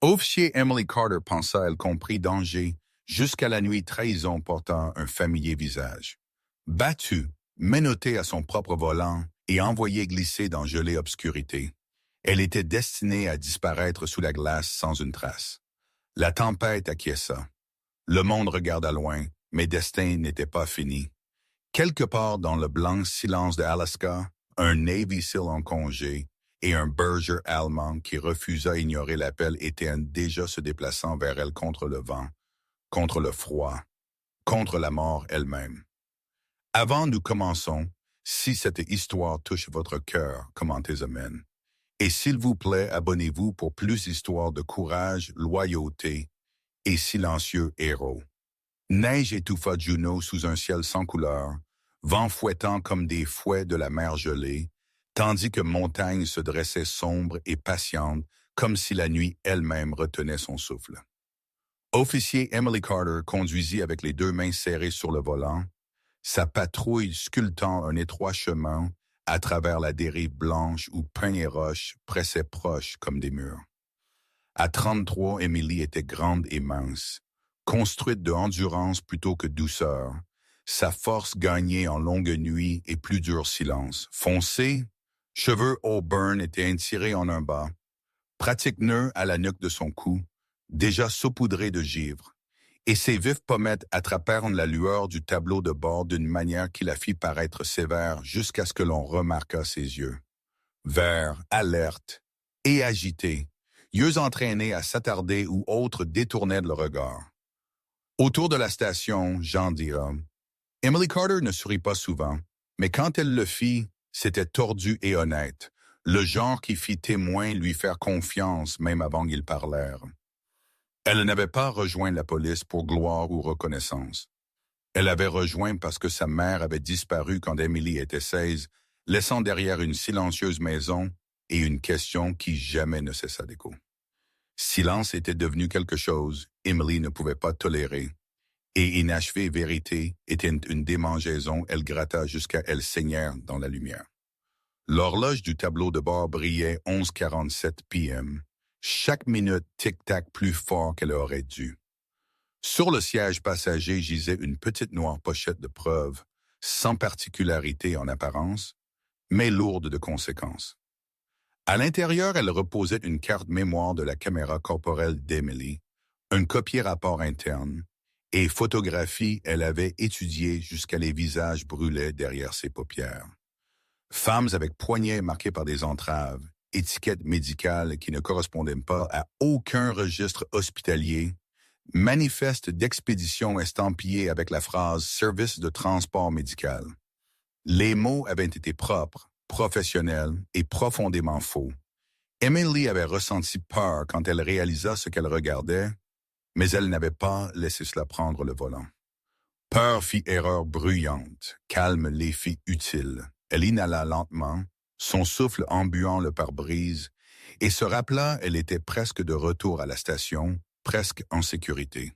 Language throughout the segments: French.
Officier Emily Carter pensa elle comprit danger jusqu'à la nuit trahison portant un familier visage. Battue, menottée à son propre volant et envoyée glisser dans gelée obscurité, elle était destinée à disparaître sous la glace sans une trace. La tempête acquiesça. Le monde regarda loin, mais destin n'était pas fini. Quelque part dans le blanc silence de Alaska, un Navy SEAL en congé et un Berger allemand qui refusa ignorer l'appel étaient déjà se déplaçant vers elle contre le vent, contre le froid, contre la mort elle-même. Avant nous commençons, si cette histoire touche votre cœur, commentez Amen. Et s'il vous plaît, abonnez-vous pour plus d'histoires de courage, loyauté et silencieux héros. Neige étouffa Juneau sous un ciel sans couleur, vent fouettant comme des fouets de la mer gelée, tandis que montagne se dressait sombre et patiente, comme si la nuit elle-même retenait son souffle. Officier Emily Carter conduisit avec les deux mains serrées sur le volant, sa patrouille sculptant un étroit chemin à travers la dérive blanche où pins et roches pressaient proches comme des murs. À 33, Emily était grande et mince, construite de endurance plutôt que douceur, sa force gagnée en longue nuit et plus dur silence. Foncée, cheveux auburn étaient tirés en un bas, pratique nœud à la nuque de son cou, déjà saupoudré de givre, et ses vifs pommettes attrapèrent la lueur du tableau de bord d'une manière qui la fit paraître sévère jusqu'à ce que l'on remarquât ses yeux. Verts, alertes et agités, yeux entraînés à s'attarder où autres détournaient le regard. Autour de la station, Jean dira, Emily Carter ne sourit pas souvent, mais quand elle le fit, c'était tordu et honnête, le genre qui fit témoin lui faire confiance même avant qu'ils parlèrent. Elle n'avait pas rejoint la police pour gloire ou reconnaissance. Elle avait rejoint parce que sa mère avait disparu quand Emily était 16, laissant derrière une silencieuse maison et une question qui jamais ne cessa d'écho. Silence était devenu quelque chose, Emily ne pouvait pas tolérer. Et inachevée vérité était une démangeaison, elle gratta jusqu'à elle saignèrent dans la lumière. L'horloge du tableau de bord brillait 11h47 p.m. Chaque minute tic-tac plus fort qu'elle aurait dû. Sur le siège passager gisait une petite noire pochette de preuves, sans particularité en apparence, mais lourde de conséquences. À l'intérieur, elle reposait une carte mémoire de la caméra corporelle d'Emily, un copier-rapport interne, et photographies elle avait étudiées jusqu'à les visages brûlés derrière ses paupières. Femmes avec poignets marqués par des entraves, étiquettes médicales qui ne correspondaient pas à aucun registre hospitalier, manifeste d'expédition estampillé avec la phrase « Service de transport médical ». Les mots avaient été propres, professionnels et profondément faux. Emily avait ressenti peur quand elle réalisa ce qu'elle regardait, mais elle n'avait pas laissé cela prendre le volant. Peur fit erreur bruyante, calme les fit utile. Elle inhala lentement, son souffle embuant le pare-brise, et se rappela elle était presque de retour à la station, presque en sécurité.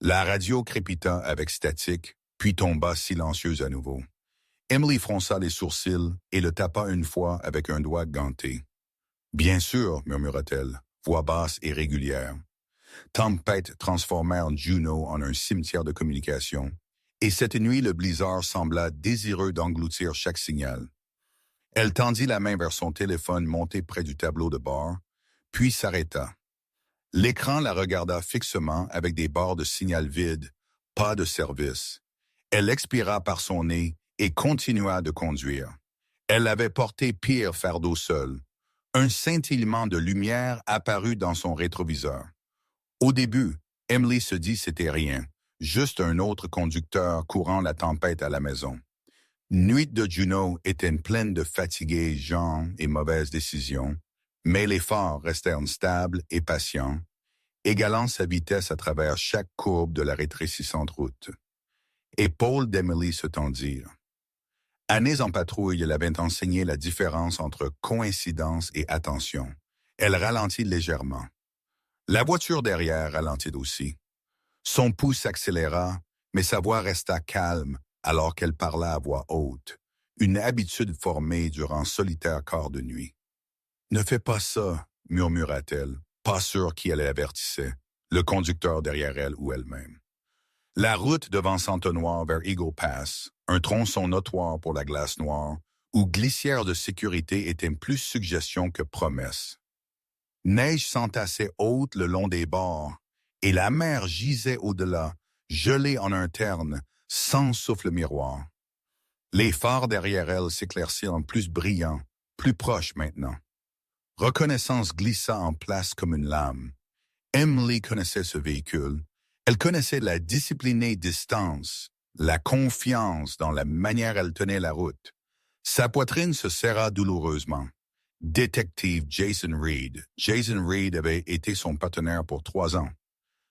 La radio crépita avec statique, puis tomba silencieuse à nouveau. Emily fronça les sourcils et le tapa une fois avec un doigt ganté. « Bien sûr, murmura-t-elle, voix basse et régulière. » Tempête transformèrent Juneau en un cimetière de communication, et cette nuit le blizzard sembla désireux d'engloutir chaque signal. Elle tendit la main vers son téléphone monté près du tableau de bord, puis s'arrêta. L'écran la regarda fixement avec des barres de signal vides, pas de service. Elle expira par son nez et continua de conduire. Elle avait porté pire fardeau seule. Un scintillement de lumière apparut dans son rétroviseur. Au début, Emily se dit c'était rien, juste un autre conducteur courant la tempête à la maison. Nuit de Juneau était pleine de fatigués gens et mauvaises décisions, mais les phares restèrent stables et patients, égalant sa vitesse à travers chaque courbe de la rétrécissante route. Épaules d'Emily se tendirent. Années en patrouille, elle avait enseigné la différence entre coïncidence et attention. Elle ralentit légèrement. La voiture derrière ralentit aussi. Son pouls s'accéléra, mais sa voix resta calme alors qu'elle parla à voix haute, une habitude formée durant solitaire quart de nuit. « Ne fais pas ça, murmura-t-elle. pas sûr qui elle avertissait, le conducteur derrière elle ou elle-même. La route devant s'entonnoir vers Eagle Pass, un tronçon notoire pour la glace noire, où glissière de sécurité était plus suggestion que promesse. Neige s'entassait haute le long des bords, et la mer gisait au-delà, gelée en un terne, sans souffle miroir. Les phares derrière elle s'éclaircirent plus brillants, plus proches maintenant. Reconnaissance glissa en place comme une lame. Emily connaissait ce véhicule. Elle connaissait la disciplinée distance, la confiance dans la manière elle tenait la route. Sa poitrine se serra douloureusement. Détective Jason Reed. Jason Reed avait été son partenaire pour 3 ans.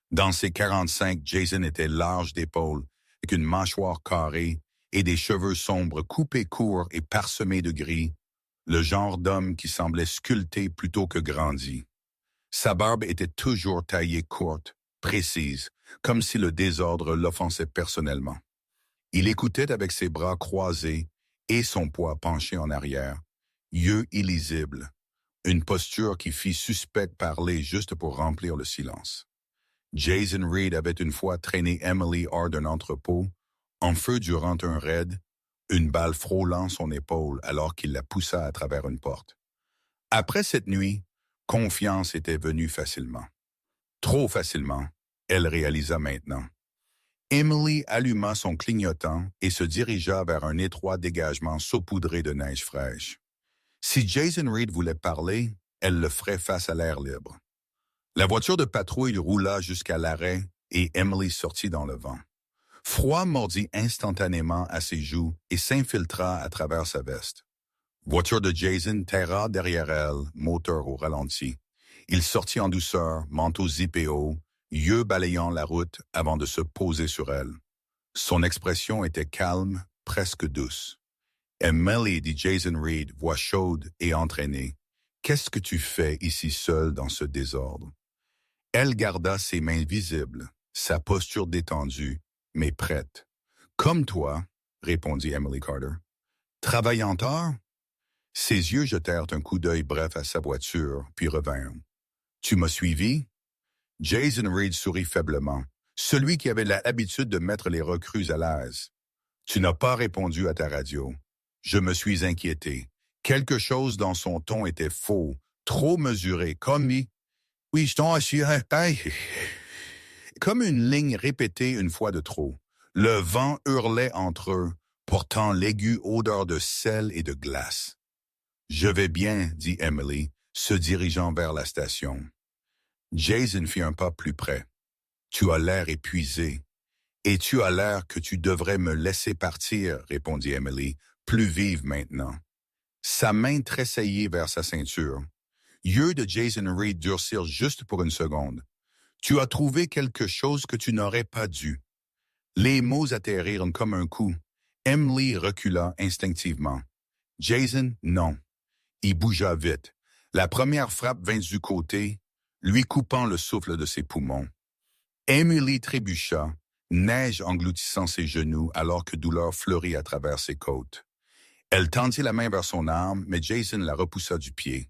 Dans ses 45, Jason était large d'épaules, avec une mâchoire carrée et des cheveux sombres coupés courts et parsemés de gris, le genre d'homme qui semblait sculpté plutôt que grandi. Sa barbe était toujours taillée courte, précise, comme si le désordre l'offensait personnellement. Il écoutait avec ses bras croisés et son poids penché en arrière, yeux illisibles, une posture qui fit suspect parler juste pour remplir le silence. Jason Reed avait une fois traîné Emily hors d'un entrepôt, en feu durant un raid, une balle frôlant son épaule alors qu'il la poussa à travers une porte. Après cette nuit, confiance était venue facilement. Trop facilement, elle réalisa maintenant. Emily alluma son clignotant et se dirigea vers un étroit dégagement saupoudré de neige fraîche. Si Jason Reed voulait parler, elle le ferait face à l'air libre. La voiture de patrouille roula jusqu'à l'arrêt et Emily sortit dans le vent. Froid mordit instantanément à ses joues et s'infiltra à travers sa veste. Voiture de Jason terra derrière elle, moteur au ralenti. Il sortit en douceur, manteau zippé haut, yeux balayant la route avant de se poser sur elle. Son expression était calme, presque douce. « Emily, dit Jason Reed, voix chaude et entraînée, qu'est-ce que tu fais ici seule dans ce désordre? » Elle garda ses mains visibles, sa posture détendue, mais prête. « Comme toi, » répondit Emily Carter. « Travaillant tard? » Ses yeux jetèrent un coup d'œil bref à sa voiture, puis revinrent. « Tu m'as suivi? » Jason Reed sourit faiblement, celui qui avait l'habitude de mettre les recrues à l'aise. « Tu n'as pas répondu à ta radio. Je me suis inquiété. Quelque chose dans son ton était faux, trop mesuré, comme « Oui, je t'en assure, comme une ligne répétée une fois de trop. Le vent hurlait entre eux, portant l'aiguë odeur de sel et de glace. « Je vais bien, » dit Emily, se dirigeant vers la station. Jason fit un pas plus près. « Tu as l'air épuisé. »« Et tu as l'air que tu devrais me laisser partir, » répondit Emily, plus vive maintenant. Sa main tressaillit vers sa ceinture. Yeux de Jason Reed durcirent juste pour une seconde. « Tu as trouvé quelque chose que tu n'aurais pas dû. » Les mots atterrirent comme un coup. Emily recula instinctivement. Jason, non. Il bougea vite. La première frappe vint du côté, lui coupant le souffle de ses poumons. Emily trébucha, neige engloutissant ses genoux alors que douleur fleurit à travers ses côtes. Elle tendit la main vers son arme, mais Jason la repoussa du pied.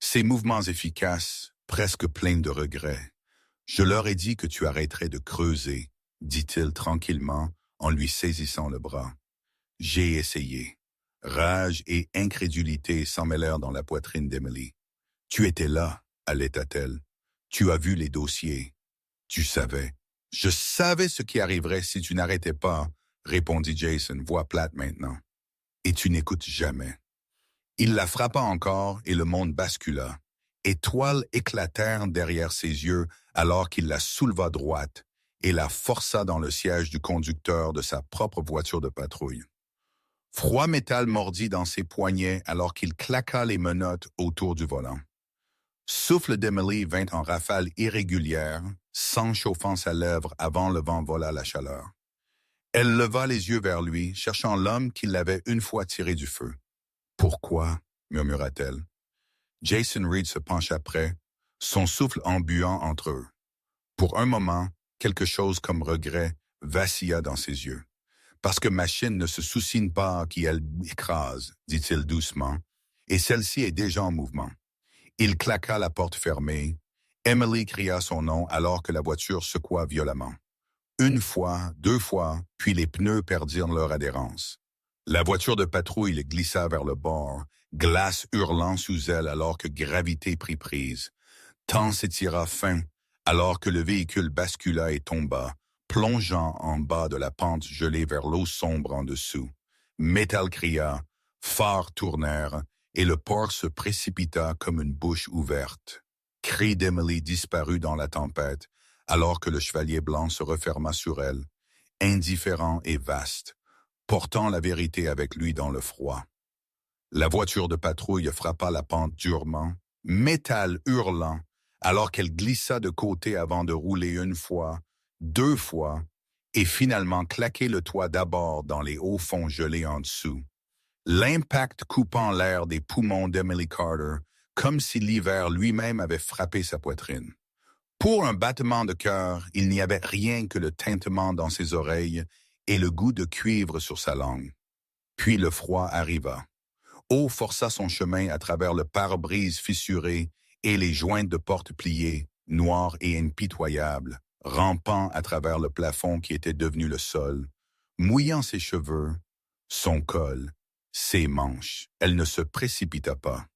Ses mouvements efficaces, presque pleins de regrets. « Je leur ai dit que tu arrêterais de creuser, » dit-il tranquillement en lui saisissant le bras. « J'ai essayé. » Rage et incrédulité s'emmêlèrent dans la poitrine d'Emily. « Tu étais là, » allaita-t-elle. « Tu as vu les dossiers. Tu savais. »« Je savais ce qui arriverait si tu n'arrêtais pas, » répondit Jason, voix plate maintenant. « Et tu n'écoutes jamais. » Il la frappa encore et le monde bascula. Étoiles éclatèrent derrière ses yeux alors qu'il la souleva droite et la força dans le siège du conducteur de sa propre voiture de patrouille. Froid métal mordit dans ses poignets alors qu'il claqua les menottes autour du volant. Souffle d'Emily vint en rafales irrégulières, s'enchauffant sa lèvre avant le vent vola la chaleur. Elle leva les yeux vers lui, cherchant l'homme qui l'avait une fois tiré du feu. « Pourquoi? » murmura-t-elle. Jason Reed se pencha près, son souffle embuant entre eux. Pour un moment, quelque chose comme regret vacilla dans ses yeux. « Parce que machine ne se soucie pas qui elle écrase, » dit-il doucement, « et celle-ci est déjà en mouvement. » Il claqua la porte fermée, Emily cria son nom alors que la voiture secoua violemment. Une fois, deux fois, puis les pneus perdirent leur adhérence. La voiture de patrouille glissa vers le bord, glace hurlant sous elle alors que gravité prit prise. Temps s'étira fin, alors que le véhicule bascula et tomba, plongeant en bas de la pente gelée vers l'eau sombre en dessous. Métal cria, phares tournèrent, et le port se précipita comme une bouche ouverte. Cri d'Emily disparut dans la tempête, alors que le chevalier blanc se referma sur elle, indifférent et vaste, portant la vérité avec lui dans le froid. La voiture de patrouille frappa la pente durement, métal hurlant, alors qu'elle glissa de côté avant de rouler une fois, deux fois, et finalement claquer le toit d'abord dans les hauts fonds gelés en dessous. L'impact coupant l'air des poumons d'Emily Carter, comme si l'hiver lui-même avait frappé sa poitrine. Pour un battement de cœur, il n'y avait rien que le tintement dans ses oreilles et le goût de cuivre sur sa langue. Puis le froid arriva. Eau força son chemin à travers le pare-brise fissuré et les jointes de porte pliées, noires et impitoyables, rampant à travers le plafond qui était devenu le sol, mouillant ses cheveux, son col, ses manches. Elle ne se précipita pas.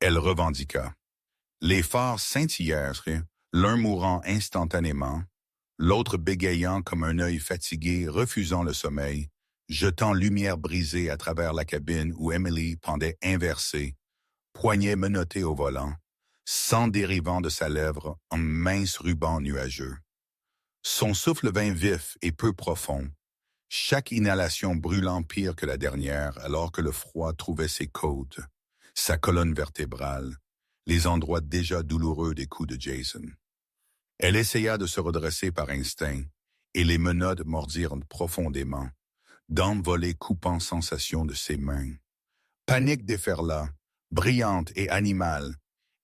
Elle revendiqua. Les phares scintillèrent, l'un mourant instantanément, l'autre bégayant comme un œil fatigué, refusant le sommeil, jetant lumière brisée à travers la cabine où Emily pendait inversée, poignet menotté au volant, sang dérivant de sa lèvre en mince ruban nuageux. Son souffle vint vif et peu profond, chaque inhalation brûlant pire que la dernière alors que le froid trouvait ses côtes, sa colonne vertébrale, les endroits déjà douloureux des coups de Jason. Elle essaya de se redresser par instinct, et les menottes mordirent profondément, dents volées coupant sensation de ses mains. Panique déferla, brillante et animale,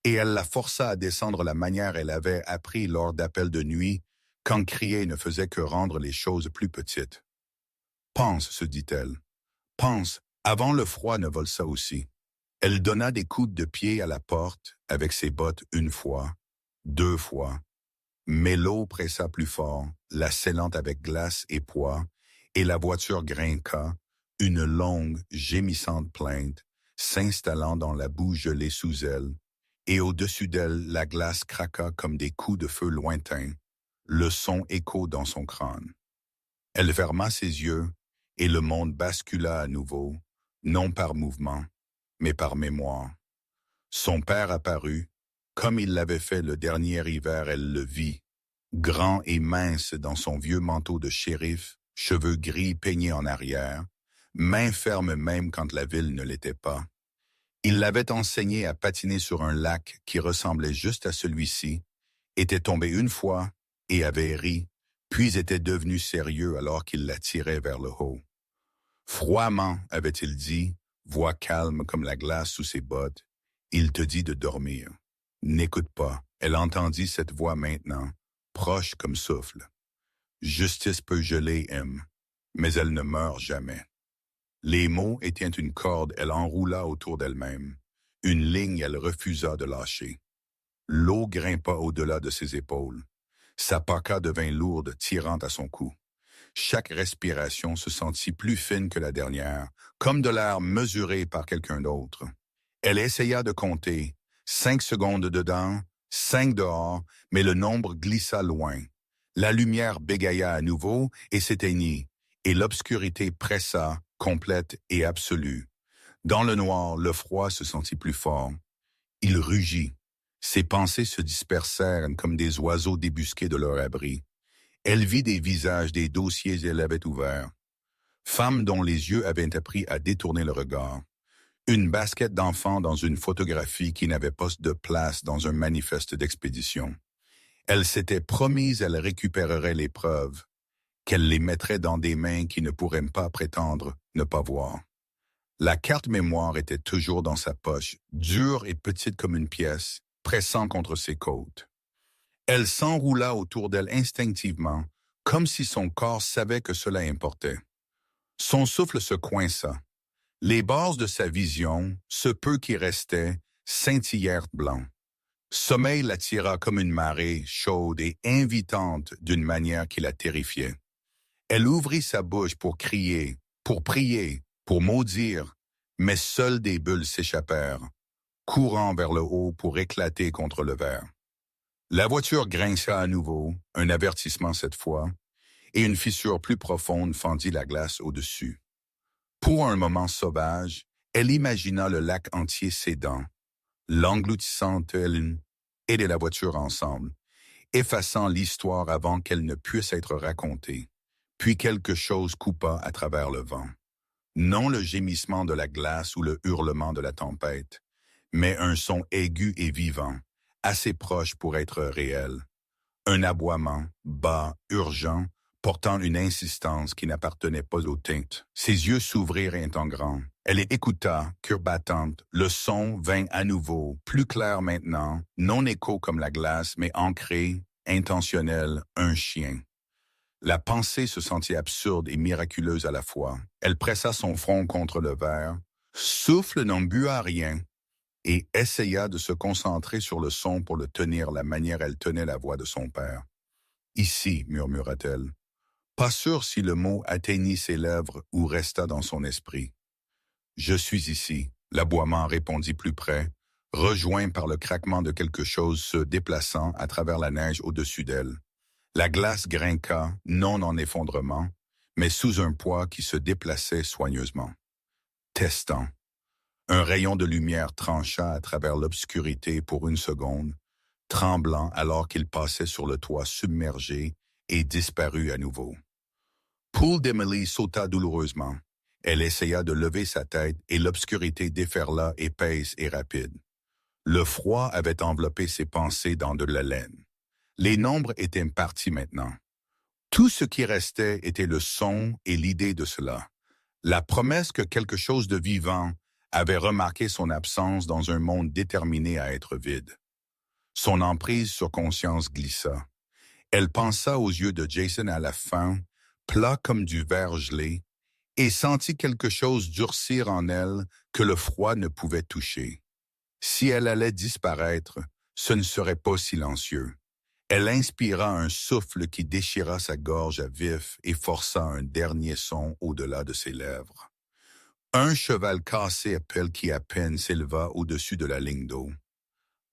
et elle la força à descendre la manière elle avait appris lors d'appels de nuit, quand crier ne faisait que rendre les choses plus petites. « Pense, se dit-elle, pense, avant le froid ne vole ça aussi. » Elle donna des coups de pied à la porte avec ses bottes une fois, deux fois, mais l'eau pressa plus fort, la scellant avec glace et poids, et la voiture grinqua, une longue, gémissante plainte, s'installant dans la boue gelée sous elle, et au-dessus d'elle, la glace craqua comme des coups de feu lointains, le son écho dans son crâne. Elle ferma ses yeux, et le monde bascula à nouveau, non par mouvement, mais par mémoire. Son père apparut, comme il l'avait fait le dernier hiver, elle le vit, grand et mince dans son vieux manteau de shérif, cheveux gris peignés en arrière, main ferme même quand la ville ne l'était pas. Il l'avait enseigné à patiner sur un lac qui ressemblait juste à celui-ci, était tombé une fois et avait ri, puis était devenu sérieux alors qu'il la tirait vers le haut. Froidement, avait-il dit, voix calme comme la glace sous ses bottes, il te dit de dormir. N'écoute pas, elle entendit cette voix maintenant, proche comme souffle. Justice peut geler, M, mais elle ne meurt jamais. Les mots étaient une corde, elle enroula autour d'elle-même. Une ligne, elle refusa de lâcher. L'eau grimpa au-delà de ses épaules. Sa parka devint lourde, tirant à son cou. Chaque respiration se sentit plus fine que la dernière, comme de l'air mesuré par quelqu'un d'autre. Elle essaya de compter, 5 secondes dedans, 5 dehors, mais le nombre glissa loin. La lumière bégaya à nouveau et s'éteignit, et l'obscurité pressa, complète et absolue. Dans le noir, le froid se sentit plus fort. Il rugit. Ses pensées se dispersèrent comme des oiseaux débusqués de leur abri. Elle vit des visages, des dossiers elle avait ouverts. Femmes dont les yeux avaient appris à détourner le regard. Une basket d'enfant dans une photographie qui n'avait pas de place dans un manifeste d'expédition. Elle s'était promise qu'elle récupérerait les preuves, qu'elle les mettrait dans des mains qui ne pourraient pas prétendre ne pas voir. La carte mémoire était toujours dans sa poche, dure et petite comme une pièce, pressant contre ses côtes. Elle s'enroula autour d'elle instinctivement, comme si son corps savait que cela importait. Son souffle se coinça. Les bases de sa vision, ce peu qui restait, scintillèrent blanc. Sommeil l'attira comme une marée chaude et invitante d'une manière qui la terrifiait. Elle ouvrit sa bouche pour crier, pour prier, pour maudire, mais seules des bulles s'échappèrent, courant vers le haut pour éclater contre le verre. La voiture grinça à nouveau, un avertissement cette fois, et une fissure plus profonde fendit la glace au-dessus. Pour un moment sauvage, elle imagina le lac entier cédant, l'engloutissant Hélène et la voiture ensemble, effaçant l'histoire avant qu'elle ne puisse être racontée. Puis quelque chose coupa à travers le vent. Non le gémissement de la glace ou le hurlement de la tempête, mais un son aigu et vivant, assez proche pour être réel. Un aboiement, bas, urgent, portant une insistance qui n'appartenait pas aux teintes. Ses yeux s'ouvrirent un temps grand. Elle écouta, cœur battante. Le son vint à nouveau, plus clair maintenant, non écho comme la glace, mais ancré, intentionnel, un chien. La pensée se sentit absurde et miraculeuse à la fois. Elle pressa son front contre le verre, souffle n'en bua rien, et essaya de se concentrer sur le son pour le tenir la manière elle tenait la voix de son père. « Ici », murmura-t-elle. Pas sûr si le mot atteignit ses lèvres ou resta dans son esprit. « Je suis ici », l'aboiement répondit plus près, rejoint par le craquement de quelque chose se déplaçant à travers la neige au-dessus d'elle. La glace grinqua, non en effondrement, mais sous un poids qui se déplaçait soigneusement. Testant. Un rayon de lumière trancha à travers l'obscurité pour une seconde, tremblant alors qu'il passait sur le toit submergé et disparut à nouveau. Poule d'Emily sauta douloureusement. Elle essaya de lever sa tête et l'obscurité déferla épaisse et rapide. Le froid avait enveloppé ses pensées dans de la laine. Les nombres étaient partis maintenant. Tout ce qui restait était le son et l'idée de cela. La promesse que quelque chose de vivant avait remarqué son absence dans un monde déterminé à être vide. Son emprise sur conscience glissa. Elle pensa aux yeux de Jason à la fin, plat comme du verre gelé, et sentit quelque chose durcir en elle que le froid ne pouvait toucher. Si elle allait disparaître, ce ne serait pas silencieux. Elle inspira un souffle qui déchira sa gorge à vif et força un dernier son au-delà de ses lèvres. Un cheval cassé à pelle qui à peine s'éleva au-dessus de la ligne d'eau.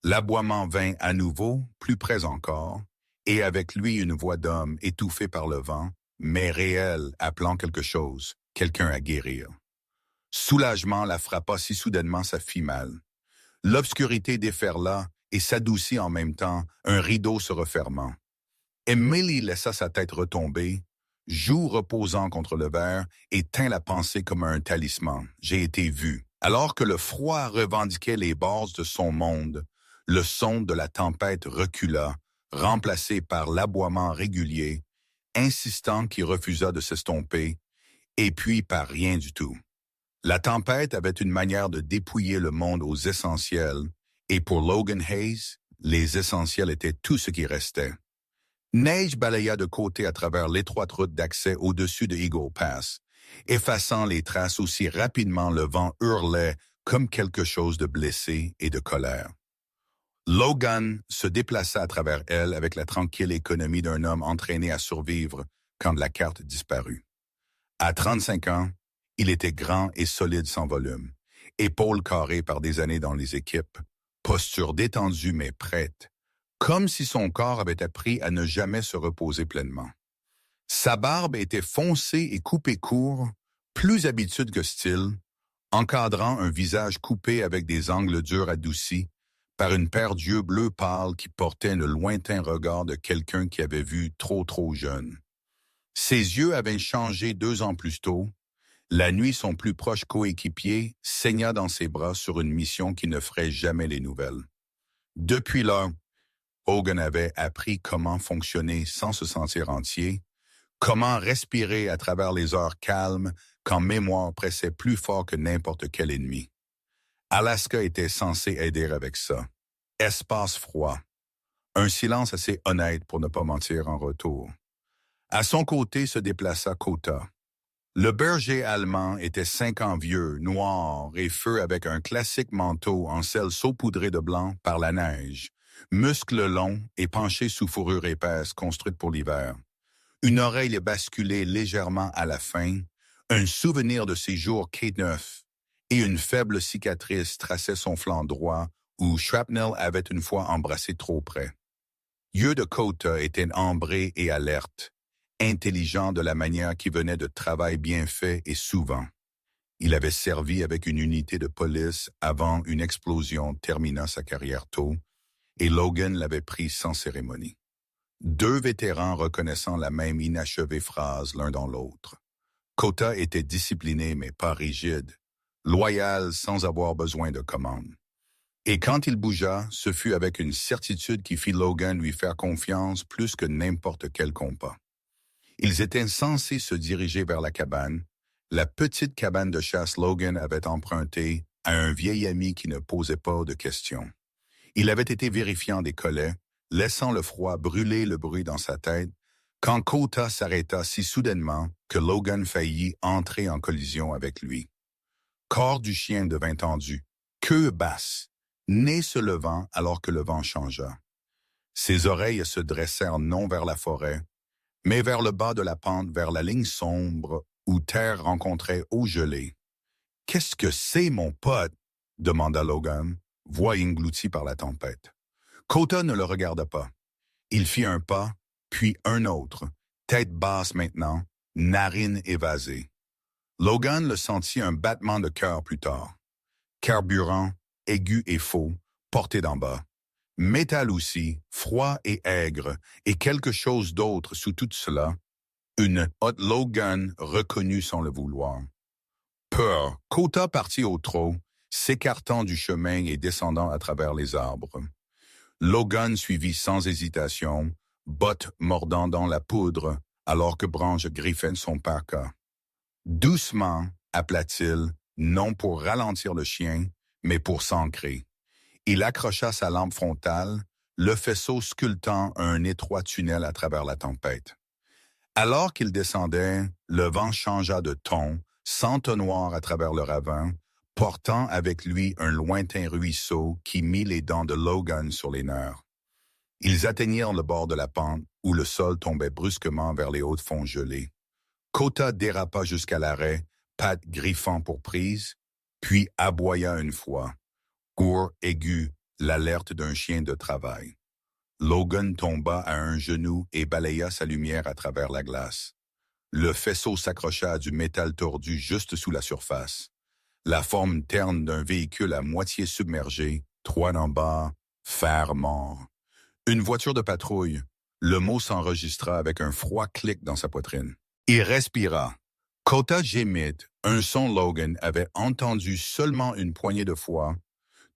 L'aboiement vint à nouveau, plus près encore, et avec lui une voix d'homme étouffée par le vent, mais réelle, appelant quelque chose, quelqu'un à guérir. Soulagement la frappa si soudainement ça fit mal. L'obscurité déferla et s'adoucit en même temps, un rideau se refermant. Emily laissa sa tête retomber, joue reposant contre le verre, et tint la pensée comme un talisman. J'ai été vu. Alors que le froid revendiquait les bases de son monde, le son de la tempête recula, remplacé par l'aboiement régulier, insistant qui refusa de s'estomper, et puis par rien du tout. La tempête avait une manière de dépouiller le monde aux essentiels, et pour Logan Hayes, les essentiels étaient tout ce qui restait. Neige balaya de côté à travers l'étroite route d'accès au-dessus de Eagle Pass, effaçant les traces aussi rapidement le vent hurlait comme quelque chose de blessé et de colère. Logan se déplaça à travers elle avec la tranquille économie d'un homme entraîné à survivre quand la carte disparut. À 35 ans, il était grand et solide sans volume, épaules carrées par des années dans les équipes, posture détendue mais prête, comme si son corps avait appris à ne jamais se reposer pleinement. Sa barbe était foncée et coupée court, plus habitude que style, encadrant un visage coupé avec des angles durs adoucis par une paire d'yeux bleus pâles qui portaient le lointain regard de quelqu'un qui avait vu trop jeune. Ses yeux avaient changé 2 ans plus tôt. La nuit, son plus proche coéquipier saigna dans ses bras sur une mission qui ne ferait jamais les nouvelles. Depuis là, Hogan avait appris comment fonctionner sans se sentir entier, comment respirer à travers les heures calmes quand mémoire pressait plus fort que n'importe quel ennemi. Alaska était censé aider avec ça. Espace froid. Un silence assez honnête pour ne pas mentir en retour. À son côté se déplaça Kota. Le berger allemand était 5 ans vieux, noir et feu avec un classique manteau en sel saupoudré de blanc par la neige, muscles longs et penchés sous fourrure épaisse construite pour l'hiver. Une oreille basculée légèrement à la fin, un souvenir de ses jours K9 et une faible cicatrice traçait son flanc droit où shrapnel avait une fois embrassé trop près. Yeux de Kota étaient ambrés et alertes, intelligent de la manière qui venait de travail bien fait et souvent. Il avait servi avec une unité de police avant une explosion termina sa carrière tôt, et Logan l'avait pris sans cérémonie. Deux vétérans reconnaissant la même inachevée phrase l'un dans l'autre. Kota était discipliné mais pas rigide, loyal sans avoir besoin de commande. Et quand il bougea, ce fut avec une certitude qui fit Logan lui faire confiance plus que n'importe quel compas. Ils étaient censés se diriger vers la cabane, la petite cabane de chasse Logan avait empruntée à un vieil ami qui ne posait pas de questions. Il avait été vérifiant des collets, laissant le froid brûler le bruit dans sa tête, quand Kota s'arrêta si soudainement que Logan faillit entrer en collision avec lui. Corps du chien devint tendu, queue basse, nez se levant alors que le vent changea. Ses oreilles se dressèrent non vers la forêt, mais vers le bas de la pente, vers la ligne sombre où terre rencontrait eau gelée. « Qu'est-ce que c'est, mon pote? » demanda Logan, voix engloutie par la tempête. Kota ne le regarda pas. Il fit un pas, puis un autre, tête basse maintenant, narines évasées. Logan le sentit un battement de cœur plus tard. Carburant, aigu et faux, porté d'en bas. Métal aussi, froid et aigre, et quelque chose d'autre sous tout cela. Une Hot Logan reconnue sans le vouloir. Peur, Kota partit au trot, s'écartant du chemin et descendant à travers les arbres. Logan suivit sans hésitation, bottes mordant dans la poudre, alors que Branch griffait son parka. Doucement, appela-t-il, non pour ralentir le chien, mais pour s'ancrer. Il accrocha sa lampe frontale, le faisceau sculptant un étroit tunnel à travers la tempête. Alors qu'il descendait, le vent changea de ton, s'entonnoir à travers le ravin, portant avec lui un lointain ruisseau qui mit les dents de Logan sur les nerfs. Ils atteignirent le bord de la pente, où le sol tombait brusquement vers les hautes fonds gelés. Kota dérapa jusqu'à l'arrêt, pattes griffant pour prise, puis aboya une fois. Court aigu, l'alerte d'un chien de travail. Logan tomba à un genou et balaya sa lumière à travers la glace. Le faisceau s'accrocha à du métal tordu juste sous la surface. La forme terne d'un véhicule à moitié submergé, trois d'en bas, fer mort. Une voiture de patrouille. Le mot s'enregistra avec un froid clic dans sa poitrine. Il respira. Kota gémit, un son Logan avait entendu seulement une poignée de fois,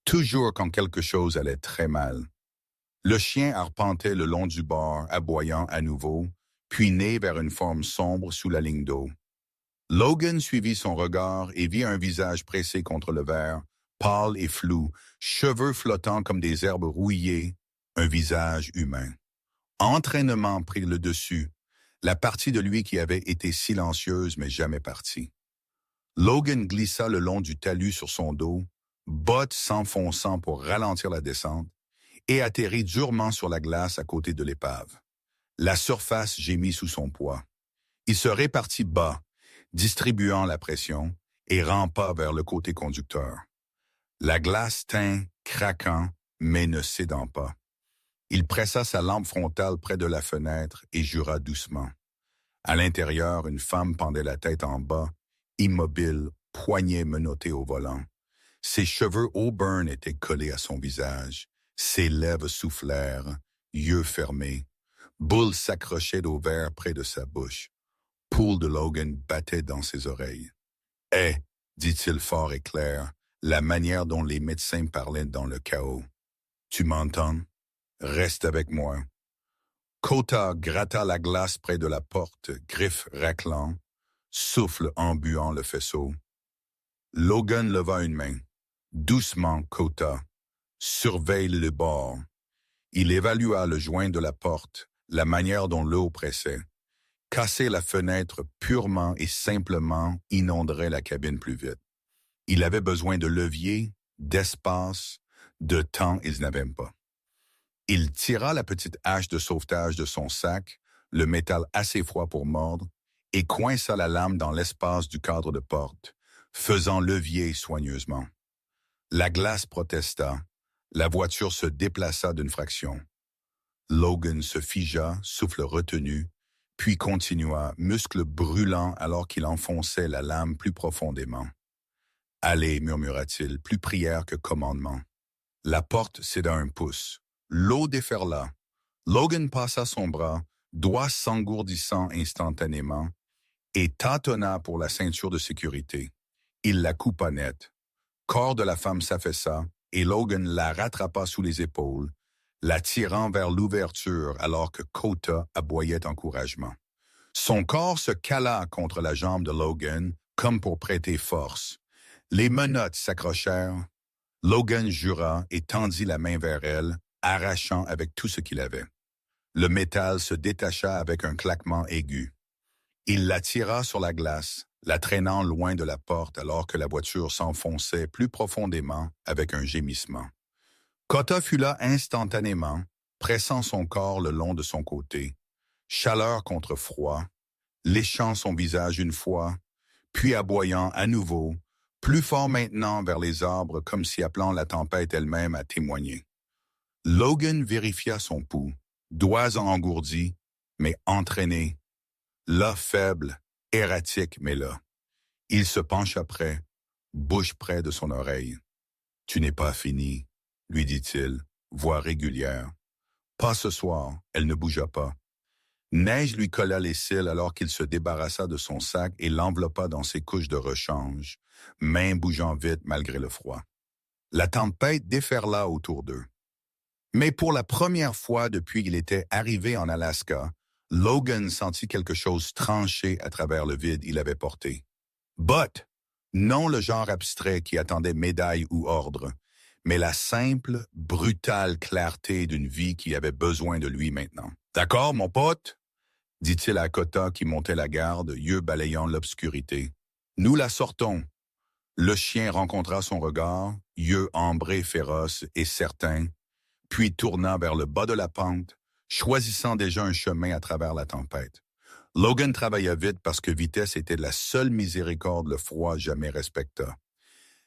toujours quand quelque chose allait très mal. Le chien arpentait le long du bord, aboyant à nouveau, puis né vers une forme sombre sous la ligne d'eau. Logan suivit son regard et vit un visage pressé contre le verre, pâle et flou, cheveux flottants comme des herbes rouillées, un visage humain. Entraînement prit le dessus, la partie de lui qui avait été silencieuse mais jamais partie. Logan glissa le long du talus sur son dos, bottes s'enfonçant pour ralentir la descente, et atterrit durement sur la glace à côté de l'épave. La surface gémit sous son poids. Il se répartit bas, distribuant la pression, et rampa vers le côté conducteur. La glace tint, craquant, mais ne cédant pas. Il pressa sa lampe frontale près de la fenêtre et jura doucement. À l'intérieur, une femme pendait la tête en bas, immobile, poignet menotté au volant. Ses cheveux auburn étaient collés à son visage. Ses lèvres soufflèrent, yeux fermés. Bull s'accrochait au verre près de sa bouche. Pouls de Logan battait dans ses oreilles. « Eh » dit-il fort et clair, la manière dont les médecins parlaient dans le chaos. « Tu m'entends? Reste avec moi. » Kota gratta la glace près de la porte, griffes raclant, souffle embuant le faisceau. Logan leva une main. « Doucement, Kota. Surveille le bord. » Il évalua le joint de la porte, la manière dont l'eau pressait. Casser la fenêtre purement et simplement inonderait la cabine plus vite. Il avait besoin de levier, d'espace, de temps, ils n'avaient pas. Il tira la petite hache de sauvetage de son sac, le métal assez froid pour mordre, et coinça la lame dans l'espace du cadre de porte, faisant levier soigneusement. La glace protesta. La voiture se déplaça d'une fraction. Logan se figea, souffle retenu, puis continua, muscles brûlants alors qu'il enfonçait la lame plus profondément. « Allez, murmura-t-il, plus prière que commandement. » La porte céda un pouce. L'eau déferla. Logan passa son bras, doigts s'engourdissant instantanément, et tâtonna pour la ceinture de sécurité. Il la coupa net. Corps de la femme s'affaissa, et Logan la rattrapa sous les épaules, la tirant vers l'ouverture alors que Kota aboyait encouragement. Son corps se cala contre la jambe de Logan, comme pour prêter force. Les menottes s'accrochèrent. Logan jura et tendit la main vers elle, arrachant avec tout ce qu'il avait. Le métal se détacha avec un claquement aigu. Il la tira sur la glace, la traînant loin de la porte alors que la voiture s'enfonçait plus profondément avec un gémissement. Kota fut là instantanément, pressant son corps le long de son côté, chaleur contre froid, léchant son visage une fois, puis aboyant à nouveau, plus fort maintenant vers les arbres comme si appelant la tempête elle-même à témoigner. Logan vérifia son pouls, doigts engourdis, mais entraînés, là faible, erratique, mais là. Il se pencha près, bouche près de son oreille. « Tu n'es pas fini, » lui dit-il, voix régulière. « Pas ce soir. » Elle ne bougea pas. Neige lui colla les cils alors qu'il se débarrassa de son sac et l'enveloppa dans ses couches de rechange, mains bougeant vite malgré le froid. La tempête déferla autour d'eux. Mais pour la première fois depuis qu'il était arrivé en Alaska, Logan sentit quelque chose trancher à travers le vide il avait porté. But, non le genre abstrait qui attendait médaille ou ordre, mais la simple, brutale clarté d'une vie qui avait besoin de lui maintenant. « D'accord, mon pote ?» dit-il à Kota qui montait la garde, yeux balayant l'obscurité. « Nous la sortons. » Le chien rencontra son regard, yeux ambrés féroces et certains, puis tourna vers le bas de la pente, choisissant déjà un chemin à travers la tempête. Logan travailla vite parce que vitesse était la seule miséricorde le froid jamais respecta.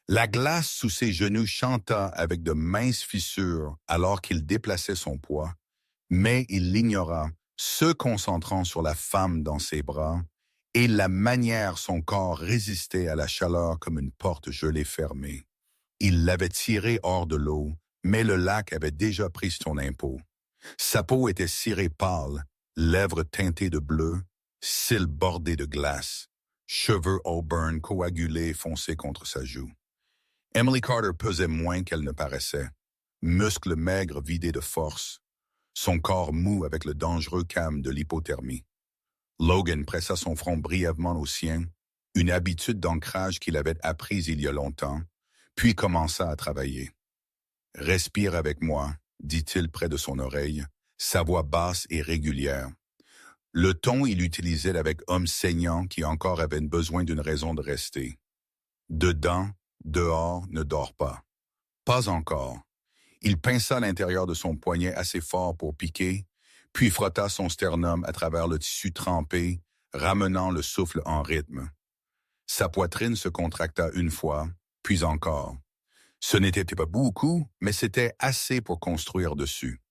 La glace sous ses genoux chanta avec de minces fissures alors qu'il déplaçait son poids, mais il l'ignora, se concentrant sur la femme dans ses bras et la manière son corps résistait à la chaleur comme une porte gelée fermée. Il l'avait tirée hors de l'eau, mais le lac avait déjà pris son impôt. Sa peau était cirée pâle, lèvres teintées de bleu, cils bordés de glace, cheveux auburn coagulés foncés contre sa joue. Emily Carter pesait moins qu'elle ne paraissait, muscles maigres vidés de force, son corps mou avec le dangereux calme de l'hypothermie. Logan pressa son front brièvement au sien, une habitude d'ancrage qu'il avait apprise il y a longtemps, puis commença à travailler. « Respire avec moi », dit-il près de son oreille, sa voix basse et régulière. Le ton il utilisait avec homme saignant qui encore avait besoin d'une raison de rester. Dedans, dehors, ne dors pas. Pas encore. Il pinça l'intérieur de son poignet assez fort pour piquer, puis frotta son sternum à travers le tissu trempé, ramenant le souffle en rythme. Sa poitrine se contracta une fois, puis encore. Ce n'était pas beaucoup, mais c'était assez pour construire dessus.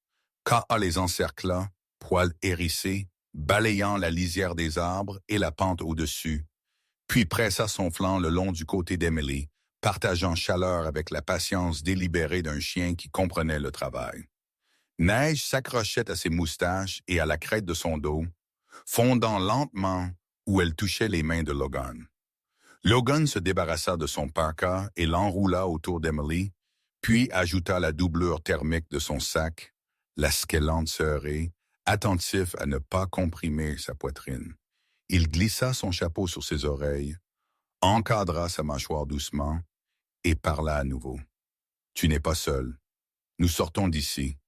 K.A. les encercla, poils hérissés, balayant la lisière des arbres et la pente au-dessus, puis pressa son flanc le long du côté d'Emily, partageant chaleur avec la patience délibérée d'un chien qui comprenait le travail. Neige s'accrochait à ses moustaches et à la crête de son dos, fondant lentement où elle touchait les mains de Logan. Logan se débarrassa de son parka et l'enroula autour d'Emily, puis ajouta la doublure thermique de son sac, la scellante serrée, attentif à ne pas comprimer sa poitrine. Il glissa son chapeau sur ses oreilles, encadra sa mâchoire doucement et parla à nouveau. « Tu n'es pas seul. Nous sortons d'ici. »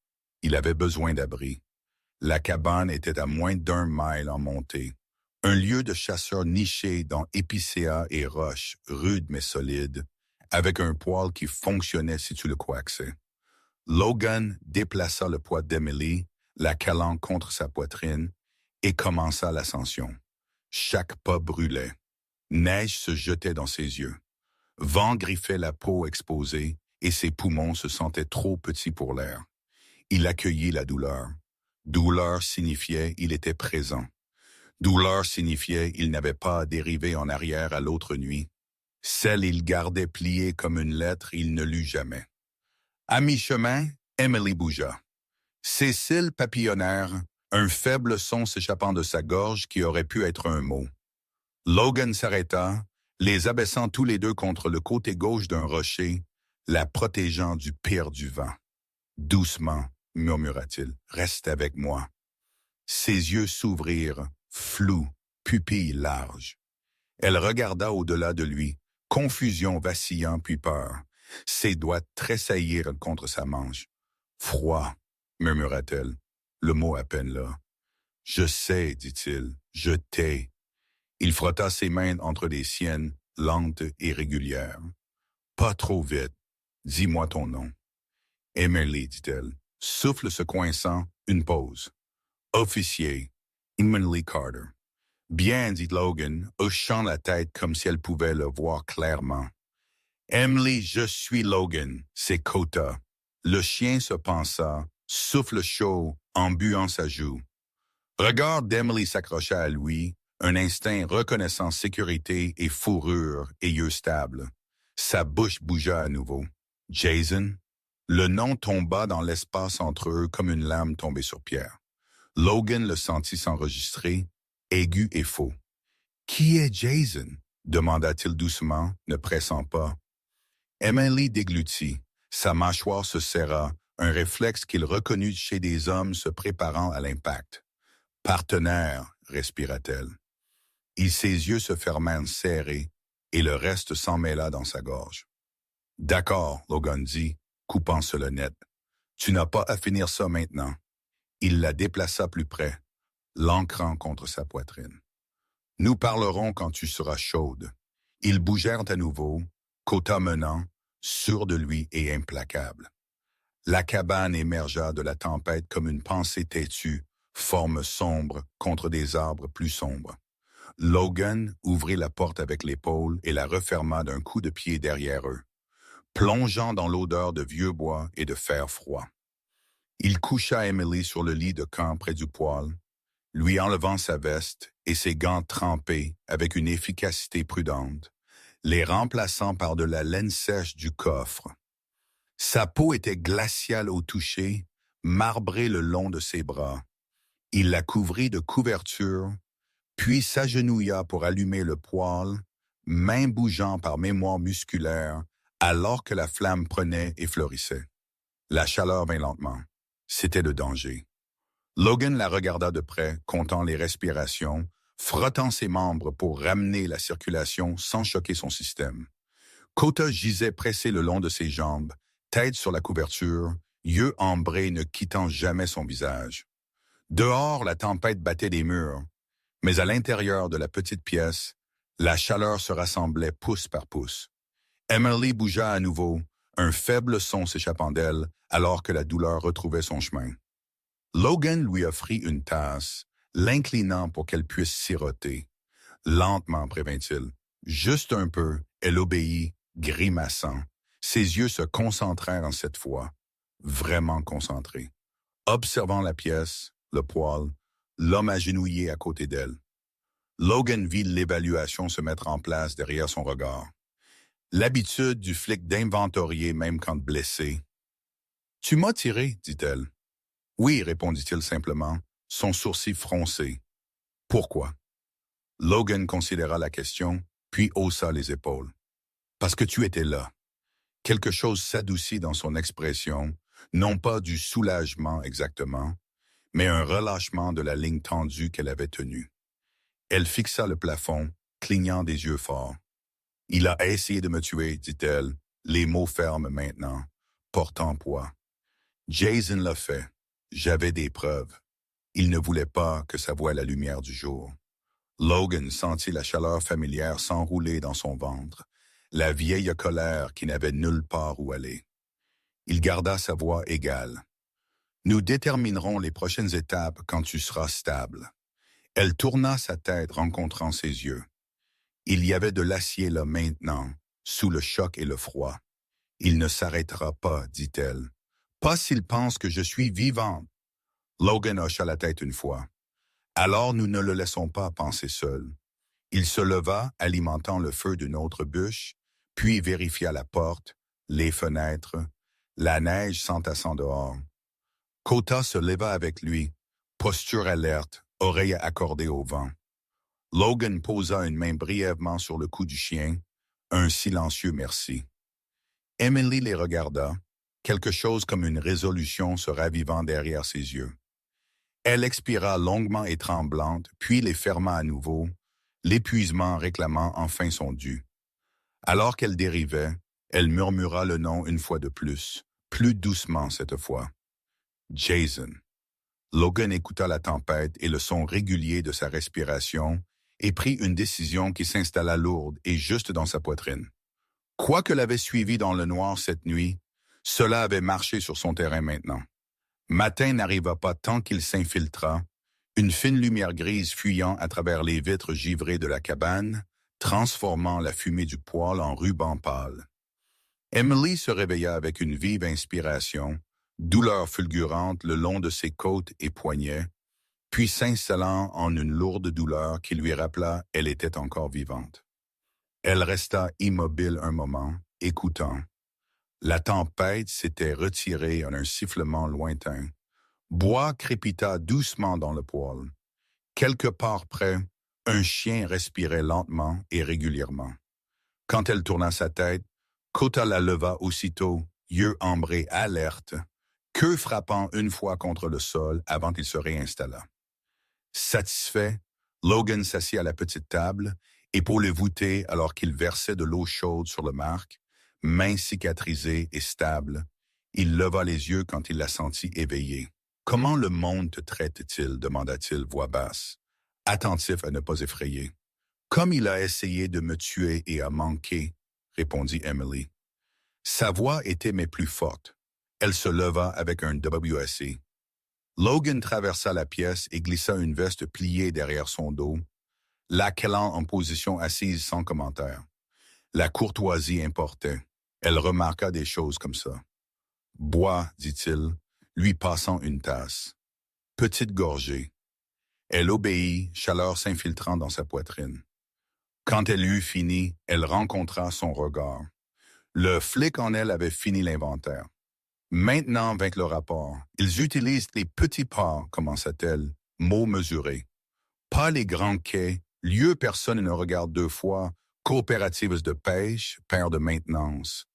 Il avait besoin d'abri. La cabane était à moins d'1 mile en montée. Un lieu de chasseurs niché dans épicéas et roches, rudes mais solides, avec un poêle qui fonctionnait si tu le coaxais. Logan déplaça le poids d'Emily, la calant contre sa poitrine, et commença l'ascension. Chaque pas brûlait. Neige se jetait dans ses yeux. Vent griffait la peau exposée et ses poumons se sentaient trop petits pour l'air. Il accueillit la douleur. Douleur signifiait il était présent. Douleur signifiait il n'avait pas à dériver en arrière à l'autre nuit. Celle il gardait pliée comme une lettre, il ne lut jamais. À mi-chemin, Emily bougea. Ses cils papillonnèrent, un faible son s'échappant de sa gorge qui aurait pu être un mot. Logan s'arrêta, les abaissant tous les deux contre le côté gauche d'un rocher, la protégeant du pire du vent. « Doucement, murmura-t-il, reste avec moi. » Ses yeux s'ouvrirent, flous, pupilles larges. Elle regarda au-delà de lui, confusion vacillant puis peur. Ses doigts tressaillirent contre sa manche. « Froid, murmura-t-elle, le mot à peine là. « Je sais, dit-il, je t'ai. » Il frotta ses mains entre les siennes, lentes et régulières. « Pas trop vite. Dis-moi ton nom. » « Emily, dit-elle. Souffle se coinçant, une pause. « Officier, Emily Carter. » « Bien, dit Logan, hochant la tête comme si elle pouvait le voir clairement. « Emily, je suis Logan, c'est Kota. » Le chien se pensa, souffle chaud, en buant sa joue. Regard d'Emily s'accrocha à lui, un instinct reconnaissant sécurité et fourrure et yeux stables. Sa bouche bougea à nouveau. « Jason ?» Le nom tomba dans l'espace entre eux comme une lame tombée sur pierre. Logan le sentit s'enregistrer, aigu et faux. « Qui est Jason ?» demanda-t-il doucement, ne pressant pas. Emily déglutit. Sa mâchoire se serra, un réflexe qu'il reconnut chez des hommes se préparant à l'impact. « Partenaire » respira-t-elle. Ses yeux se fermèrent serrés et le reste s'emmêla dans sa gorge. « D'accord, Logan dit, coupant solennette. Tu n'as pas à finir ça maintenant. » Il la déplaça plus près, l'ancrant contre sa poitrine. « Nous parlerons quand tu seras chaude. » Ils bougèrent à nouveau, Kota menant, sûr de lui et implacable. La cabane émergea de la tempête comme une pensée têtue, forme sombre contre des arbres plus sombres. Logan ouvrit la porte avec l'épaule et la referma d'un coup de pied derrière eux, plongeant dans l'odeur de vieux bois et de fer froid. Il coucha Emily sur le lit de camp près du poêle, lui enlevant sa veste et ses gants trempés avec une efficacité prudente, les remplaçant par de la laine sèche du coffre. Sa peau était glaciale au toucher, marbrée le long de ses bras. Il la couvrit de couverture, puis s'agenouilla pour allumer le poêle, main bougeant par mémoire musculaire, alors que la flamme prenait et fleurissait. La chaleur vint lentement. C'était le danger. Logan la regarda de près, comptant les respirations, frottant ses membres pour ramener la circulation sans choquer son système. Kota gisait pressé le long de ses jambes, tête sur la couverture, yeux ambrés ne quittant jamais son visage. Dehors, la tempête battait des murs, mais à l'intérieur de la petite pièce, la chaleur se rassemblait pouce par pouce. Emily bougea à nouveau, un faible son s'échappant d'elle alors que la douleur retrouvait son chemin. Logan lui offrit une tasse, l'inclinant pour qu'elle puisse siroter. Lentement, prévint-il. Juste un peu, elle obéit, grimaçant. Ses yeux se concentrèrent en cette fois, vraiment concentrés. Observant la pièce, le poêle, l'homme agenouillé à côté d'elle. Logan vit l'évaluation se mettre en place derrière son regard. L'habitude du flic d'inventorier même quand blessé. « Tu m'as tiré, dit-elle. »« Oui, répondit-il simplement, son sourcil froncé. »« Pourquoi ?» Logan considéra la question, puis haussa les épaules. « Parce que tu étais là. » Quelque chose s'adoucit dans son expression, non pas du soulagement exactement, mais un relâchement de la ligne tendue qu'elle avait tenue. Elle fixa le plafond, clignant des yeux forts. « Il a essayé de me tuer, dit-elle, les mots fermes maintenant, portant poids. Jason l'a fait. J'avais des preuves. Il ne voulait pas que ça voie la lumière du jour. » Logan sentit la chaleur familière s'enrouler dans son ventre, la vieille colère qui n'avait nulle part où aller. Il garda sa voix égale. Nous déterminerons les prochaines étapes quand tu seras stable. Elle tourna sa tête rencontrant ses yeux. Il y avait de l'acier là maintenant, sous le choc et le froid. Il ne s'arrêtera pas, dit-elle. Pas s'il pense que je suis vivante. Logan hocha la tête une fois. Alors nous ne le laissons pas penser seul. Il se leva, alimentant le feu d'une autre bûche, puis vérifia la porte, les fenêtres, la neige s'entassant dehors. Kota se leva avec lui, posture alerte, oreille accordée au vent. Logan posa une main brièvement sur le cou du chien, un silencieux merci. Emily les regarda, quelque chose comme une résolution se ravivant derrière ses yeux. Elle expira longuement et tremblante, puis les ferma à nouveau, l'épuisement réclamant enfin son dû. Alors qu'elle dérivait, elle murmura le nom une fois de plus doucement cette fois. Jason. Logan écouta la tempête et le son régulier de sa respiration et prit une décision qui s'installa lourde et juste dans sa poitrine. Quoi que l'avait suivi dans le noir cette nuit, cela avait marché sur son terrain maintenant. Matin n'arriva pas tant qu'il s'infiltra, une fine lumière grise fuyant à travers les vitres givrées de la cabane, transformant la fumée du poêle en ruban pâle. Emily se réveilla avec une vive inspiration, douleur fulgurante le long de ses côtes et poignets, puis s'installant en une lourde douleur qui lui rappela elle était encore vivante. Elle resta immobile un moment, écoutant. La tempête s'était retirée en un sifflement lointain. Bois crépita doucement dans le poêle. Quelque part près, un chien respirait lentement et régulièrement. Quand elle tourna sa tête, Kota la leva aussitôt, yeux ambrés alertes, queue frappant une fois contre le sol avant qu'il se réinstalla. Satisfait, Logan s'assit à la petite table, épaules voûtées alors qu'il versait de l'eau chaude sur le marc, mains cicatrisées et stables. Il leva les yeux quand il la sentit éveillée. « Comment le monde te traite-t-il » demanda-t-il voix basse, attentif à ne pas effrayer. « Comme il a essayé de me tuer et a manqué » répondit Emily. Sa voix était mais plus forte. Elle se leva avec un WSC. Logan traversa la pièce et glissa une veste pliée derrière son dos, la calant en position assise sans commentaire. La courtoisie importait. Elle remarqua des choses comme ça. « Bois, dit-il, lui passant une tasse. Petite gorgée. Elle obéit, chaleur s'infiltrant dans sa poitrine. Quand elle eut fini, elle rencontra son regard. Le flic en elle avait fini l'inventaire. Maintenant, avec le rapport, ils utilisent les petits pas, commença-t-elle, mots mesurés. Pas les grands quais, lieux personne ne regarde deux fois, coopératives de pêche, paires de maintenance.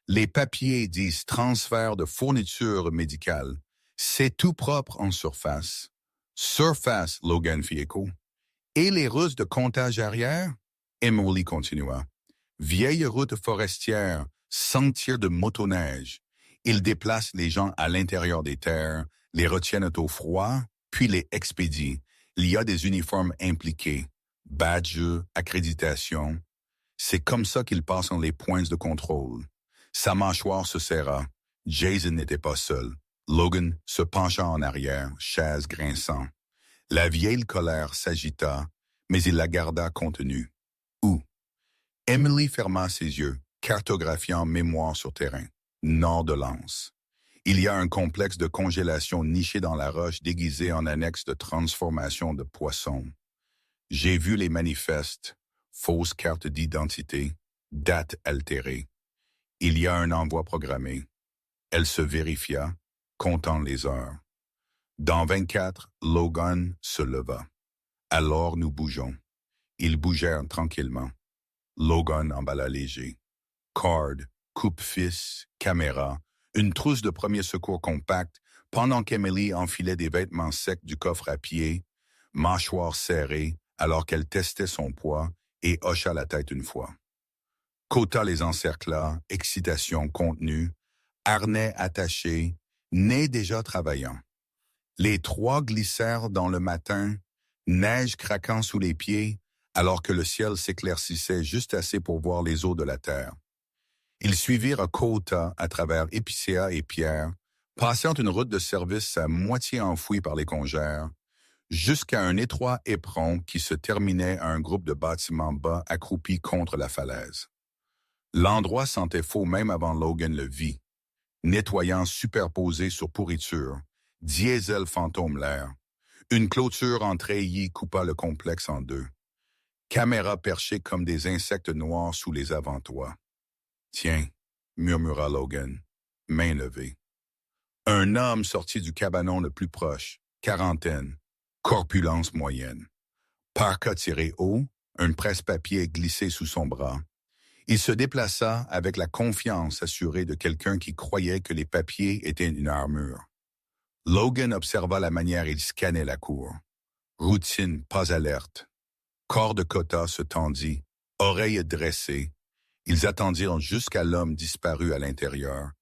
Les papiers disent transfert de fournitures médicales. C'est tout propre en surface. Surface, Logan fit écho. Et les russes de comptage arrière? Emily continua. Vieille route forestière, sentier de motoneige. Ils déplacent les gens à l'intérieur des terres, les retiennent au froid, puis les expédient. Il y a des uniformes impliqués. Badge, accréditation. C'est comme ça qu'ils passent les points de contrôle. Sa mâchoire se serra. Jason n'était pas seul. Logan se pencha en arrière, chaise grinçant. La vieille colère s'agita, mais il la garda contenue. Où? Emily ferma ses yeux, cartographiant mémoire sur terrain. Nord de l'Anse. Il y a un complexe de congélation niché dans la roche déguisé en annexe de transformation de poissons. J'ai vu les manifestes, fausses cartes d'identité, dates altérées. Il y a un envoi programmé. Elle se vérifia, comptant les heures. Dans 24, Logan se leva. Alors nous bougeons. Ils bougèrent tranquillement. Logan emballa léger. Corde, coupe-fils, caméra, une trousse de premier secours compacte, pendant qu'Emily enfilait des vêtements secs du coffre à pied, mâchoire serrée, alors qu'elle testait son poids et hocha la tête une fois. Kota les encercla, excitation contenue, harnais attaché, nez déjà travaillant. Les trois glissèrent dans le matin, neige craquant sous les pieds, alors que le ciel s'éclaircissait juste assez pour voir les eaux de la terre. Ils suivirent Kota à travers Épicéa et Pierre, passant une route de service à moitié enfouie par les congères, jusqu'à un étroit éperon qui se terminait à un groupe de bâtiments bas accroupis contre la falaise. L'endroit sentait faux même avant Logan le vit, nettoyant superposé sur pourriture, diesel fantôme l'air. Une clôture en treillis coupa le complexe en deux. Caméras perchées comme des insectes noirs sous les avant-toits. « Tiens, » murmura Logan, main levée. Un homme sortit du cabanon le plus proche, quarantaine, corpulence moyenne. Parka tiré haut, un presse-papier glissé sous son bras. Il se déplaça avec la confiance assurée de quelqu'un qui croyait que les papiers étaient une armure. Logan observa la manière il scannait la cour. Routine, pas alerte. Corps de Kota se tendit, oreilles dressées. Ils attendirent jusqu'à l'homme disparu à l'intérieur,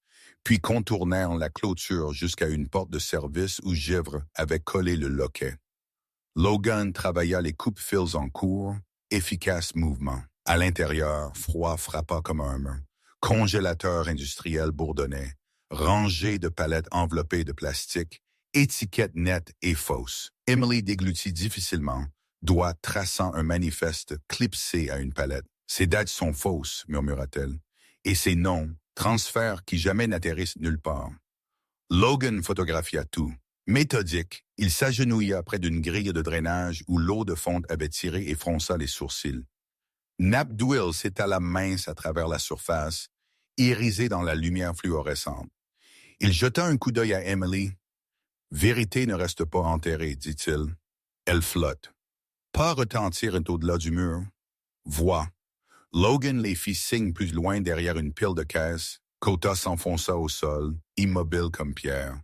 puis contournèrent la clôture jusqu'à une porte de service où Givre avait collé le loquet. Logan travailla les coupe-fils en cours, efficace mouvement. À l'intérieur, froid frappa comme un mur. Congélateur industriel bourdonnait, rangée de palettes enveloppées de plastique, étiquettes nettes et fausses. Emily déglutit difficilement, doigt traçant un manifeste clipsé à une palette. « Ces dates sont fausses, » murmura-t-elle, « et ces noms, transferts qui jamais n'atterrissent nulle part. » Logan photographia tout. Méthodique, il s'agenouilla près d'une grille de drainage où l'eau de fonte avait tiré et fronça les sourcils. Nappe d'huile s'étala mince à travers la surface, irisée dans la lumière fluorescente. Il jeta un coup d'œil à Emily. « Vérité ne reste pas enterrée, dit-il. Elle flotte. Pas retentir au-delà du mur. Voix. » Logan les fit signe plus loin derrière une pile de caisses. Kota s'enfonça au sol, immobile comme pierre.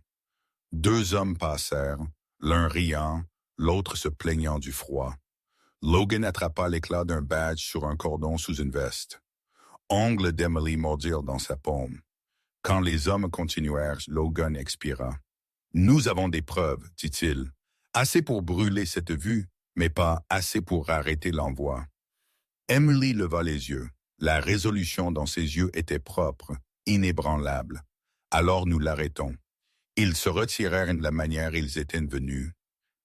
Deux hommes passèrent, l'un riant, l'autre se plaignant du froid. Logan attrapa l'éclat d'un badge sur un cordon sous une veste. Ongles d'Emily mordirent dans sa paume. Quand les hommes continuèrent, Logan expira. « Nous avons des preuves, dit-il. Assez pour brûler cette vue, mais pas assez pour arrêter l'envoi. » Emily leva les yeux. La résolution dans ses yeux était propre, inébranlable. Alors nous l'arrêtons. Ils se retirèrent de la manière ils étaient venus,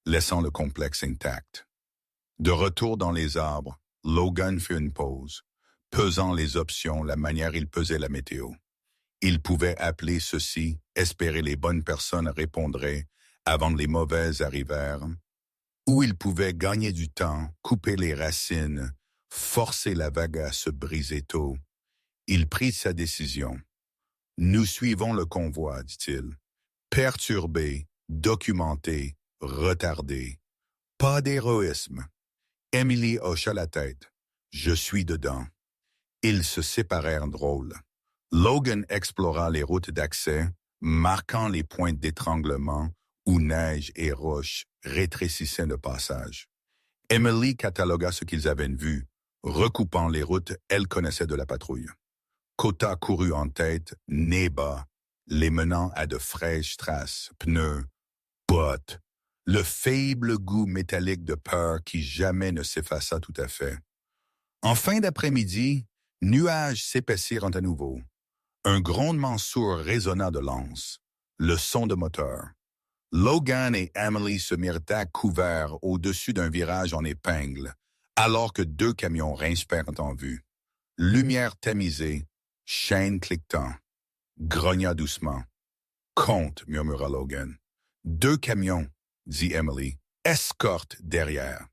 laissant le complexe intact. De retour dans les arbres, Logan fit une pause, pesant les options la manière il pesait la météo. Il pouvait appeler ceux-ci, espérer les bonnes personnes répondraient avant que les mauvaises arrivèrent, ou il pouvait gagner du temps, couper les racines, forcer la vague à se briser tôt. Il prit sa décision. « Nous suivons le convoi, dit-il. Perturbé, documenté, retardé. Pas d'héroïsme. » Emily hocha la tête. « Je suis dedans. » Ils se séparèrent drôles. Logan explora les routes d'accès, marquant les points d'étranglement où neige et roches rétrécissaient le passage. Emily catalogua ce qu'ils avaient vu. Recoupant les routes, elle connaissait de la patrouille. Kota courut en tête, nez bas, les menant à de fraîches traces, pneus, bottes, le faible goût métallique de peur qui jamais ne s'effaça tout à fait. En fin d'après-midi, nuages s'épaissirent à nouveau. Un grondement sourd résonna de l'anse, le son de moteur. Logan et Emily se mirent à couvert au-dessus d'un virage en épingle, alors que deux camions rinspèrent en vue. Lumière tamisée, chaîne cliquetant. Grogna doucement. « Compte, » murmura Logan. « Deux camions, » dit Emily. « Escorte derrière. »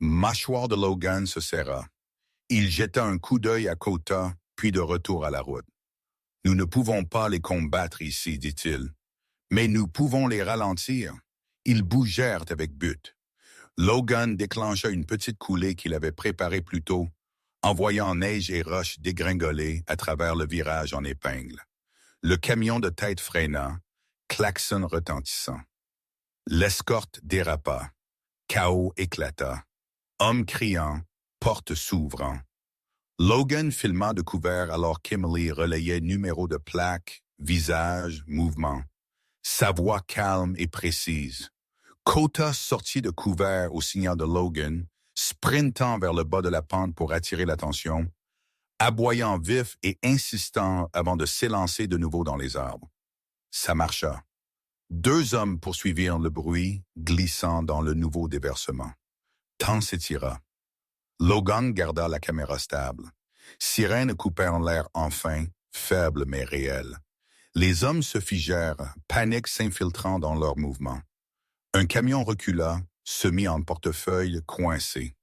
Mâchoire de Logan se serra. Il jeta un coup d'œil à Kota, puis de retour à la route. « Nous ne pouvons pas les combattre ici, dit-il. Mais nous pouvons les ralentir. » Ils bougèrent avec but. Logan déclencha une petite coulée qu'il avait préparée plus tôt, envoyant neige et roches dégringoler à travers le virage en épingle. Le camion de tête freina, klaxon retentissant. L'escorte dérapa. Chaos éclata. Homme criant, porte s'ouvrant. Logan filma de couvert alors qu'Emily relayait numéro de plaque, visage, mouvement. Sa voix calme et précise. Kota sortit de couvert au signal de Logan, sprintant vers le bas de la pente pour attirer l'attention. aboyant vif et insistant avant de s'élancer de nouveau dans les arbres. Ça marcha. 2 hommes poursuivirent le bruit, glissant dans le nouveau déversement. Temps s'étira. Logan garda la caméra stable. Sirènes coupèrent l'air enfin, faible mais réel. Les hommes se figèrent, panique s'infiltrant dans leurs mouvements. Un camion recula, se mit en portefeuille coincé.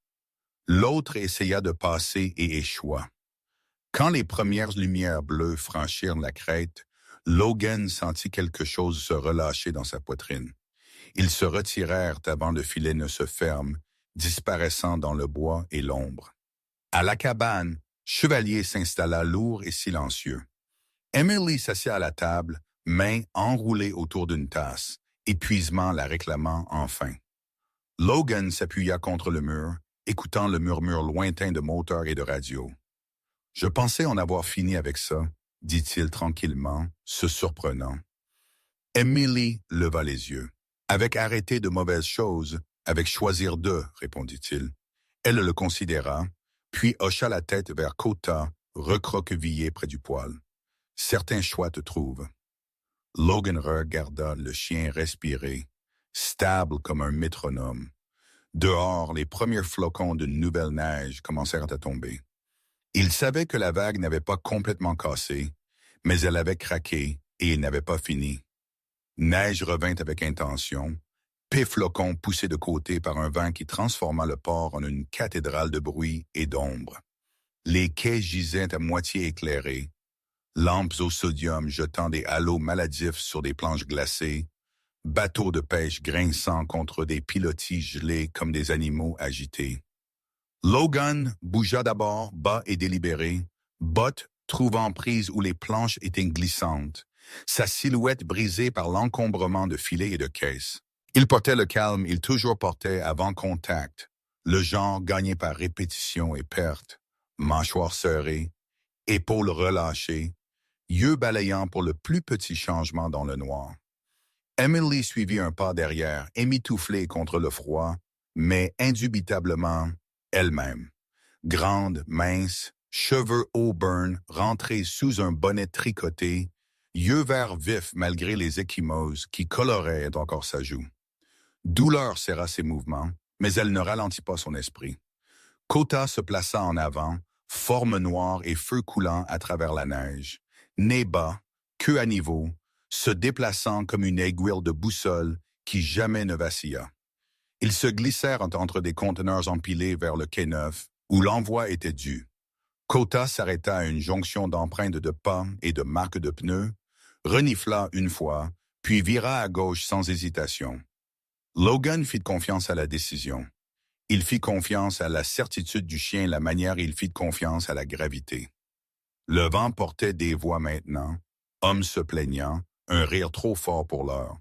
L'autre essaya de passer et échoua. Quand les premières lumières bleues franchirent la crête, Logan sentit quelque chose se relâcher dans sa poitrine. Ils se retirèrent avant le filet ne se ferme, disparaissant dans le bois et l'ombre. À la cabane, Chevalier s'installa lourd et silencieux. Emily s'assit à la table, mains enroulées autour d'une tasse, épuisement la réclamant enfin. Logan s'appuya contre le mur, écoutant le murmure lointain de moteurs et de radio. « Je pensais en avoir fini avec ça », dit-il tranquillement, se surprenant. Emily leva les yeux. « Avec arrêter de mauvaises choses, avec choisir de », répondit-il. Elle le considéra, puis hocha la tête vers Kota, recroquevillé près du poêle. « Certains choix te trouvent. » Logan regarda le chien respirer, stable comme un métronome. Dehors, les premiers flocons d'une nouvelle neige commencèrent à tomber. Il savait que la vague n'avait pas complètement cassé, mais elle avait craqué et il n'avait pas fini. Neige revint avec intention, flocons poussés de côté par un vent qui transforma le port en une cathédrale de bruit et d'ombre. Les quais gisaient à moitié éclairés, lampes au sodium jetant des halos maladifs sur des planches glacées, bateaux de pêche grinçant contre des pilotis gelés comme des animaux agités. Logan bougea d'abord, bas et délibéré, bottes trouvant prise où les planches étaient glissantes, sa silhouette brisée par l'encombrement de filets et de caisses. Il portait le calme il toujours portait avant contact, le genre gagné par répétition et perte, mâchoire serrée, épaules relâchées, yeux balayant pour le plus petit changement dans le noir. Emily suivit un pas derrière, émitouflée contre le froid, mais indubitablement elle-même. Grande, mince, cheveux auburn rentrés sous un bonnet tricoté, yeux verts vifs malgré les ecchymoses qui coloraient encore sa joue. Douleur serra ses mouvements, mais elle ne ralentit pas son esprit. Kota se plaça en avant, forme noire et feu coulant à travers la neige, nez bas, queue à niveau, se déplaçant comme une aiguille de boussole qui jamais ne vacilla. Ils se glissèrent entre des conteneurs empilés vers le quai neuf, où l'envoi était dû. Kota s'arrêta à une jonction d'empreintes de pas et de marques de pneus, renifla une fois, puis vira à gauche sans hésitation. Logan fit confiance à la décision. Il fit confiance à la certitude du chien, la manière il fit confiance à la gravité. Le vent portait des voix maintenant, hommes se plaignant, un rire trop fort pour l'heure.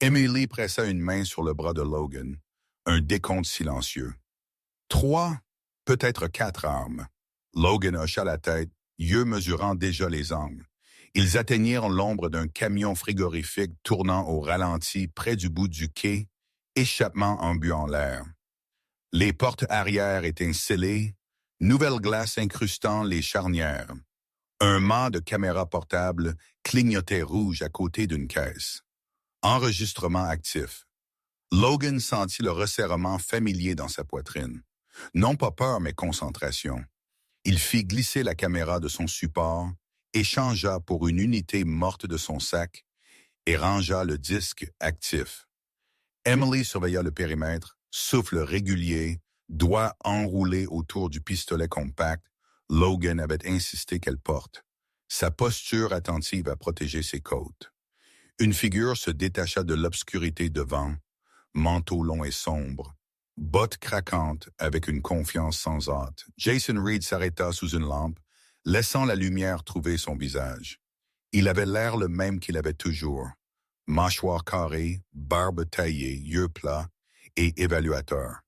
Emily pressa une main sur le bras de Logan, un décompte silencieux. 3, peut-être 4 armes. Logan hocha la tête, yeux mesurant déjà les angles. Ils atteignirent l'ombre d'un camion frigorifique tournant au ralenti près du bout du quai, échappement embu en l'air. Les portes arrière étaient scellées, nouvelle glace incrustant les charnières. Un mât de caméra portable clignotait rouge à côté d'une caisse. Enregistrement actif. Logan sentit le resserrement familier dans sa poitrine. Non pas peur, mais concentration. Il fit glisser la caméra de son support, échangea pour une unité morte de son sac et rangea le disque actif. Emily surveilla le périmètre, souffle régulier, doigts enroulés autour du pistolet compact. Logan avait insisté qu'elle porte. Sa posture attentive à protéger ses côtes. Une figure se détacha de l'obscurité devant, manteau long et sombre, bottes craquantes avec une confiance sans hâte. Jason Reed s'arrêta sous une lampe, laissant la lumière trouver son visage. Il avait l'air le même qu'il avait toujours. Mâchoire carrée, barbe taillée, yeux plats et évaluateur.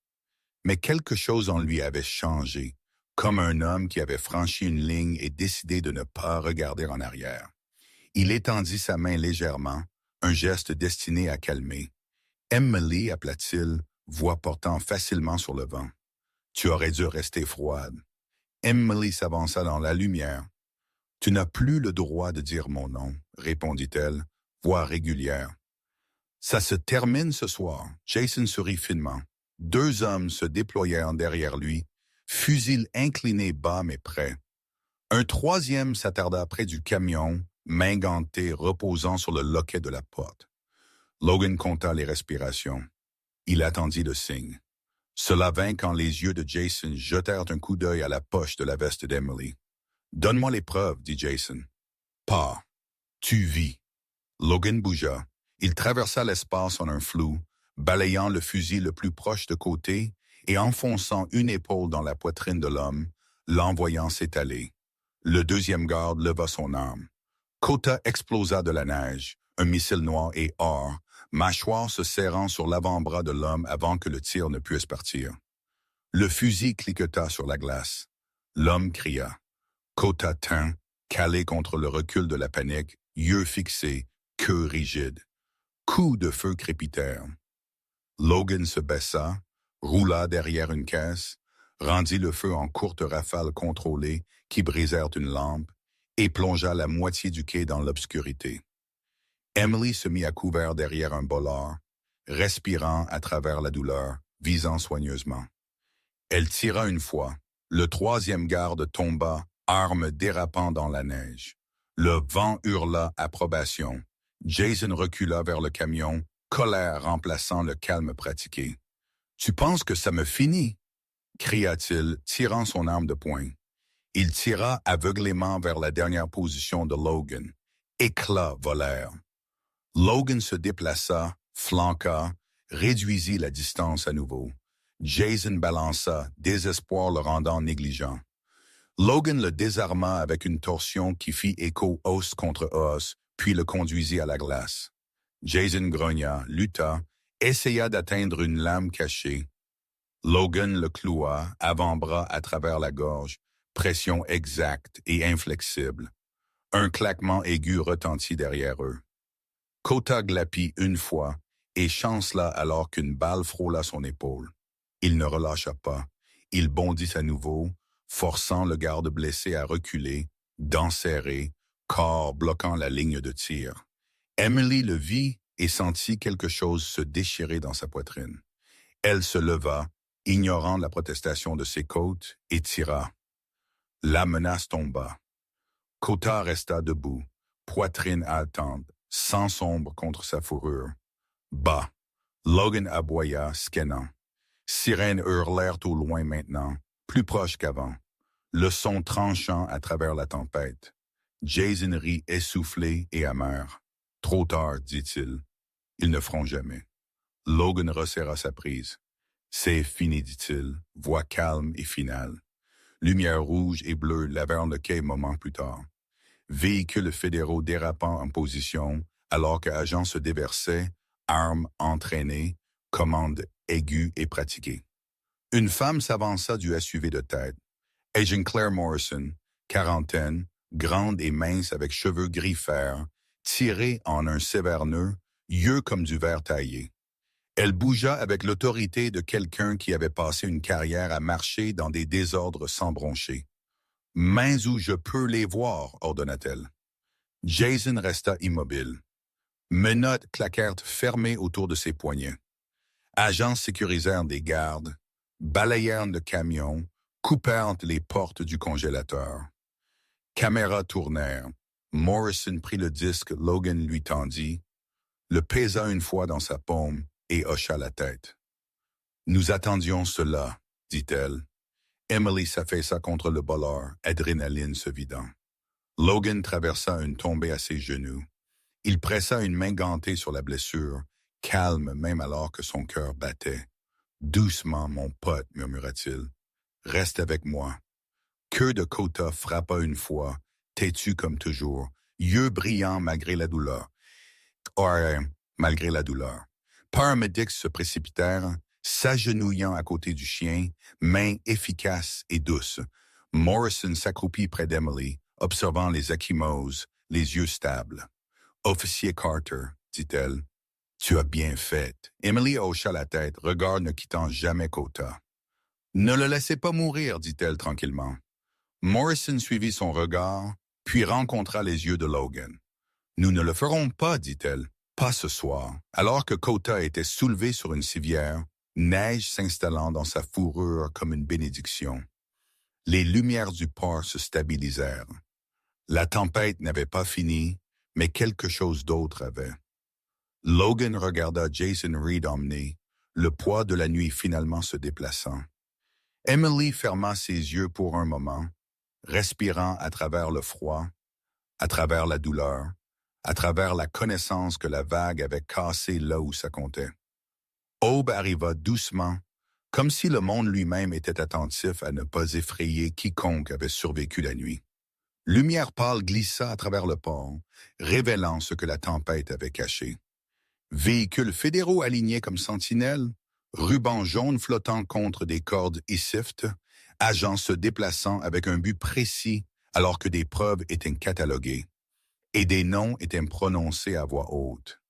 Mais quelque chose en lui avait changé, comme un homme qui avait franchi une ligne et décidé de ne pas regarder en arrière. Il étendit sa main légèrement, un geste destiné à calmer. « Emily » appela-t-il, voix portant facilement sur le vent. « Tu aurais dû rester froide. » Emily s'avança dans la lumière. « Tu n'as plus le droit de dire mon nom, » répondit-elle, voix régulière. « Ça se termine ce soir. » Jason sourit finement. Deux hommes se déployèrent derrière lui, fusil incliné bas mais prêt. Un troisième s'attarda près du camion, main gantée reposant sur le loquet de la porte. Logan compta les respirations. Il attendit le signe. Cela vint quand les yeux de Jason jetèrent un coup d'œil à la poche de la veste d'Emily. « Donne-moi les preuves, » dit Jason. « Pas. Tu vis. » Logan bougea. Il traversa l'espace en un flou, balayant le fusil le plus proche de côté et enfonçant une épaule dans la poitrine de l'homme, l'envoyant s'étaler. Le deuxième garde leva son arme. Kota explosa de la neige, un missile noir et or, mâchoire se serrant sur l'avant-bras de l'homme avant que le tir ne puisse partir. Le fusil cliqueta sur la glace. L'homme cria. Kota tint, calé contre le recul de la panique, yeux fixés, queue rigide. Coups de feu crépitèrent. Logan se baissa, roula derrière une caisse, rendit le feu en courtes rafales contrôlées qui brisèrent une lampe et plongea la moitié du quai dans l'obscurité. Emily se mit à couvert derrière un bolard, respirant à travers la douleur, visant soigneusement. Elle tira une fois. Le troisième garde tomba, arme dérapant dans la neige. Le vent hurla approbation. Jason recula vers le camion, colère remplaçant le calme pratiqué. « Tu penses que ça me finit? » cria-t-il, tirant son arme de poing. Il tira aveuglément vers la dernière position de Logan. Éclats volèrent. Logan se déplaça, flanqua, réduisit la distance à nouveau. Jason balança, désespoir le rendant négligent. Logan le désarma avec une torsion qui fit écho os contre os, puis le conduisit à la glace. Jason grogna, lutta, essaya d'atteindre une lame cachée. Logan le cloua, avant-bras à travers la gorge, pression exacte et inflexible. Un claquement aigu retentit derrière eux. Kota glapit une fois et chancela alors qu'une balle frôla son épaule. Il ne relâcha pas. Il bondit à nouveau, forçant le garde blessé à reculer, dents serrées, corps bloquant la ligne de tir. Emily le vit et sentit quelque chose se déchirer dans sa poitrine. Elle se leva, ignorant la protestation de ses côtes, et tira. La menace tomba. Kota resta debout, poitrine haletante, sang sombre contre sa fourrure. Bas. Logan aboya, scannant. Sirènes hurlèrent au loin maintenant, plus proches qu'avant. Le son tranchant à travers la tempête. Jason rit essoufflé et amer. « Trop tard, dit-il. Ils ne feront jamais. » Logan resserra sa prise. « C'est fini, dit-il, voix calme et finale. » Lumière rouge et bleue lavèrent le quai moment plus tard. Véhicules fédéraux dérapant en position, alors que agents se déversaient, armes entraînées, commandes aiguës et pratiquées. Une femme s'avança du SUV de tête. Agent Claire Morrison, quarantaine, grande et mince avec cheveux gris fer, tirés en un sévère nœud, yeux comme du verre taillé. Elle bougea avec l'autorité de quelqu'un qui avait passé une carrière à marcher dans des désordres sans broncher. « Mains où je peux les voir, » ordonna-t-elle. Jason resta immobile. Menottes claquèrent fermées autour de ses poignets. Agents sécurisèrent des gardes, balayèrent le camion, coupèrent les portes du congélateur. Caméras tournèrent. Morrison prit le disque, Logan lui tendit, le pesa une fois dans sa paume et hocha la tête. « Nous attendions cela, » dit-elle. Emily s'affaissa contre le bolard, adrénaline se vidant. Logan traversa une tombée à ses genoux. Il pressa une main gantée sur la blessure, calme même alors que son cœur battait. « Doucement, mon pote, » murmura-t-il. « Reste avec moi. » Queue de Kota frappa une fois, têtu comme toujours, yeux brillants malgré la douleur. Paramédics se précipitèrent, s'agenouillant à côté du chien, mains efficaces et douces. Morrison s'accroupit près d'Emily, observant les ecchymoses, les yeux stables. « Officier Carter, » dit-elle, « tu as bien fait. » Emily hocha la tête, regard ne quittant jamais Kota. « Ne le laissez pas mourir, dit-elle tranquillement. Morrison suivit son regard, puis rencontra les yeux de Logan. « Nous ne le ferons pas, dit-elle, pas ce soir. » Alors que Kota était soulevé sur une civière, neige s'installant dans sa fourrure comme une bénédiction. Les lumières du port se stabilisèrent. La tempête n'avait pas fini, mais quelque chose d'autre avait. Logan regarda Jason Reed emmener, le poids de la nuit finalement se déplaçant. Emily ferma ses yeux pour un moment, respirant à travers le froid, à travers la douleur, à travers la connaissance que la vague avait cassé là où ça comptait. Aube arriva doucement, comme si le monde lui-même était attentif à ne pas effrayer quiconque avait survécu la nuit. Lumière pâle glissa à travers le port, révélant ce que la tempête avait caché. Véhicules fédéraux alignés comme sentinelles, rubans jaunes flottant contre des cordes ISIFT, agents se déplaçant avec un but précis alors que des preuves étaient cataloguées et des noms étaient prononcés à voix haute.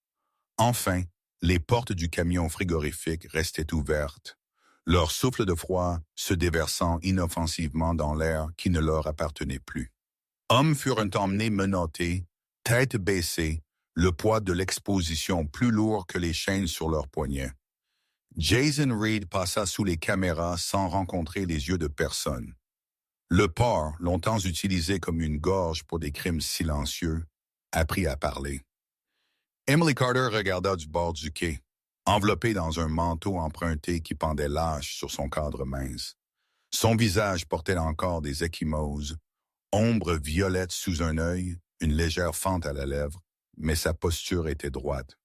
Enfin, les portes du camion frigorifique restaient ouvertes, leur souffle de froid se déversant inoffensivement dans l'air qui ne leur appartenait plus. Hommes furent emmenés menottés, tête baissée, le poids de l'exposition plus lourd que les chaînes sur leurs poignets. Jason Reed passa sous les caméras sans rencontrer les yeux de personne. Le port, longtemps utilisé comme une gorge pour des crimes silencieux, apprit à parler. Emily Carter regarda du bord du quai, enveloppée dans un manteau emprunté qui pendait lâche sur son cadre mince. Son visage portait encore des ecchymoses, ombre violette sous un œil, une légère fente à la lèvre, mais sa posture était droite.